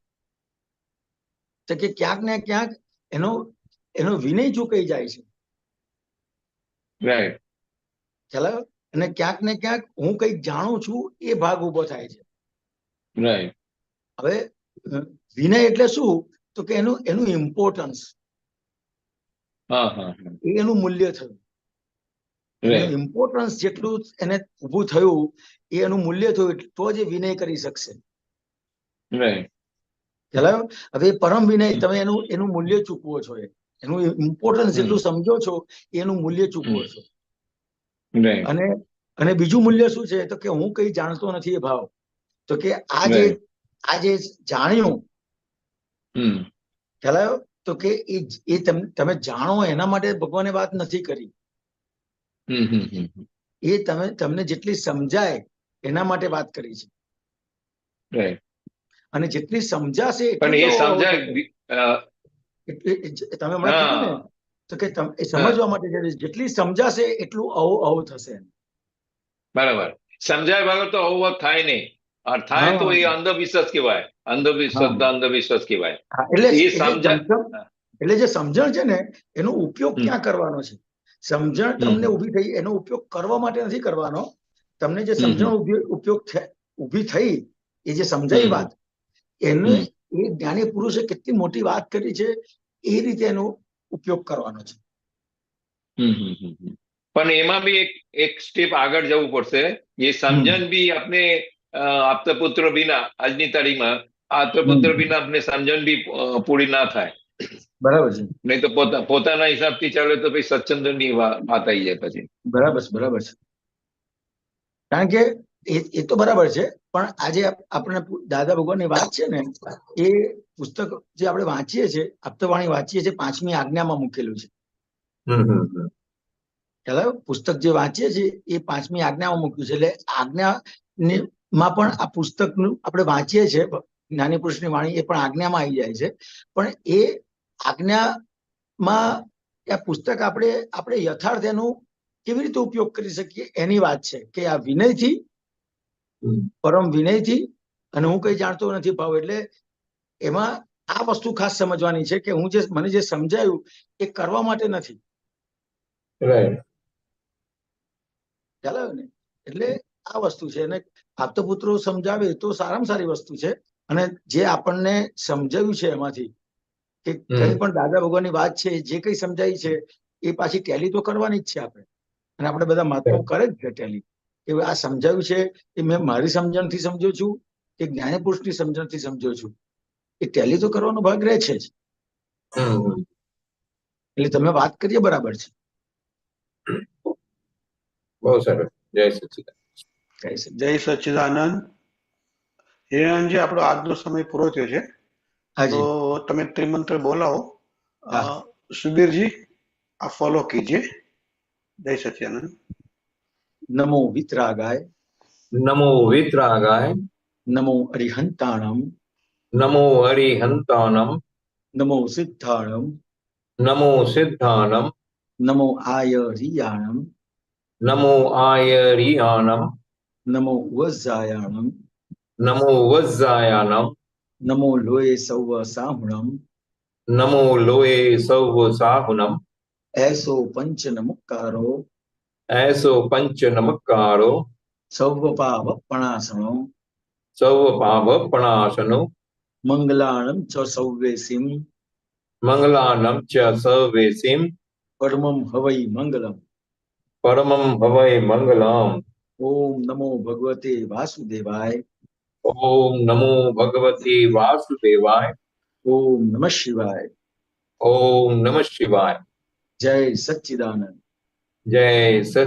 તો કે ક્યાંક ને ક્યાંક એનો વિનય ચૂકાઈ જાય છે. ખ્યાલ આવ્યો? અને ક્યાંક ને ક્યાંક હું કઈક જાણું છું એ ભાગ ઉભો થાય છે. હવે વિનય એટલે શું? તો કે એનું ઇમ્પોર્ટન્સ, એનું મૂલ્ય થયું. ઇમ્પોર્ટન્સ જેટલું એને ઉભું થયું એ એનું મૂલ્ય થયું, તો જ વિનય કરી શકશે. ખ્યાલ આવ્યો? હવે પરમ વિનય તમે એનું મૂલ્ય ચૂકવો છો, એનું ઇમ્પોર્ટન્સ જેટલું સમજો છો એનું મૂલ્ય ચૂકવો છો. અને બીજું મૂલ્ય શું છે? તો કે હું કઈ જાણતો નથી એ ભાવ. તો કે આજે જાણ્યું, ખ્યાલ આવ્યો? તો કે એ તમે જાણો એના માટે ભગવાને વાત નથી કરી. એ તમને જેટલી સમજાય એના માટે વાત કરી છે. અને જેટલી સમજાશે તમે હમણાં કીધું ને, તો કે સમજવા માટે જેટલી સમજાશે એટલું અવ થશે. બરાબર. સમજાય વગર તો અવ થાય નહીં. और થાય તો એ અંધવિશ્વાસ કહેવાય. અંધવિશ્વાસ કહેવાય. એટલે જે સમજણ છે ને એનો ઉપયોગ ક્યાં કરવાનો છે? સમજણ તમને ઉભી થઈ એનો ઉપયોગ કરવા માટે નથી કરવાનો. તમને જે સમજણ ઉપયોગ ઉભી થઈ, એ જે સમજાઈ વાત એને એ જ્ઞાની પુરુષે કેટલી મોટી વાત કરી છે એ રીતે એનો ઉપયોગ કરવાનો છે. પણ એમાં બી એક સ્ટેપ આગળ જવું પડશે. એ સમજણ બી આપણે આપતા પુત્ર વિના આજની તારીખમાં આપતા પુત્ર વિના આપણે સમજણ બી પૂરી ના થાય. બરાબર છે. નહીં તો પોતાના હિસાબથી ચાલે તો પછી સત્સંગની વાત આવી જાય પછી. બરાબર છે, બરાબર છે. કારણ કે એ તો બરાબર છે, પણ આજે આપણે દાદા ભગવાનની વાત છે ને, એ પુસ્તક જે આપણે વાંચીએ છીએ, આપતવાણી વાંચીએ છીએ, 5મી આજ્ઞામાં મૂકેલું છે. પુસ્તક જે વાંચીએ છીએ એ 5મી આજ્ઞામાં મૂક્યું છે. એટલે આજ્ઞામાં પણ આ પુસ્તકનું આપણે વાંચીએ છીએ, જ્ઞાની પુરુષની વાણી, એ પણ આજ્ઞામાં આવી જાય છે. પણ એ આજ્ઞામાં આ પુસ્તક આપણે યથાર્થ એનું કેવી રીતે ઉપયોગ કરી શકીએ એની વાત છે. કે આ વિનયથી, પરમ વિનયથી, અને હું કઈ જાણતો નથી ભાવ, એટલે એમાં આ વસ્તુ ખાસ સમજવાની છે કે હું મને જે સમજાયું એ કરવા માટે નથી. ખ્યાલ આવ્યો ને? એટલે આ વસ્તુ છે. અને આપતો પુત્રો સમજાવે તો સારામાં સારી વસ્તુ છે. અને જે આપણને સમજાવ્યું છે એમાંથી કે કઈ પણ દાદા ભગવાનની વાત છે, જે કઈ સમજાય છે એ પાછી ટેલી તો કરવાની જ છે આપણે. અને આપણે બધા મહાત્માઓ કરે જ છે ટેલી. કે આ સમજાવ્યું છે એ મેં મારી સમજણથી સમજ્યો છું કે જ્ઞાની પુરુષની સમજણથી સમજ્યો છું, એ ટેલી તો કરવાનો ભાગ રહે છે જ. એટલે તમે વાત કરીએ બરાબર છે. બહુ સરસ. જય સચ્ચિદાનંદ. જય સચ્ચિદાનંદ. હિરણજી, આપણો આજનો સમય પૂરો થયો છે, તો તમે ત્રિમંત્ર બોલાવો. સુબીરજી, आप फॉलो कीजिए. जय सच्चिदानंद. नमो वितरागाय, नमो वितरागाय, नमो अरिहंताणम, नमो अरिहंताणम, नमो सिद्धाणम, नमो सिद्धाणम, नमो आयरियाणम, नमो आयरियाणम, नमो वज्जायाणम, नमो वज्जायाणम, नमो लोये सौव साहुणम, नमो लोये सौव साहुणम, ऐसो पंच नमकारो, ऐसो पंच नमकारो, सौव पाव पणासनो, सौव पाव पणासनो, मंगलाणम च सौवेसिम, मंगलानम च सवेसिम, परमं हवै मंगलम, परमं हवै मंगलम. ओम नमो भगवते वासुदेवाय, ओम नमो भगवते वासुदेवाय, ओम नमः शिवाय, ओम नमः शिवाय. जय सच्चिदानंद. जय सच्चिदानंद.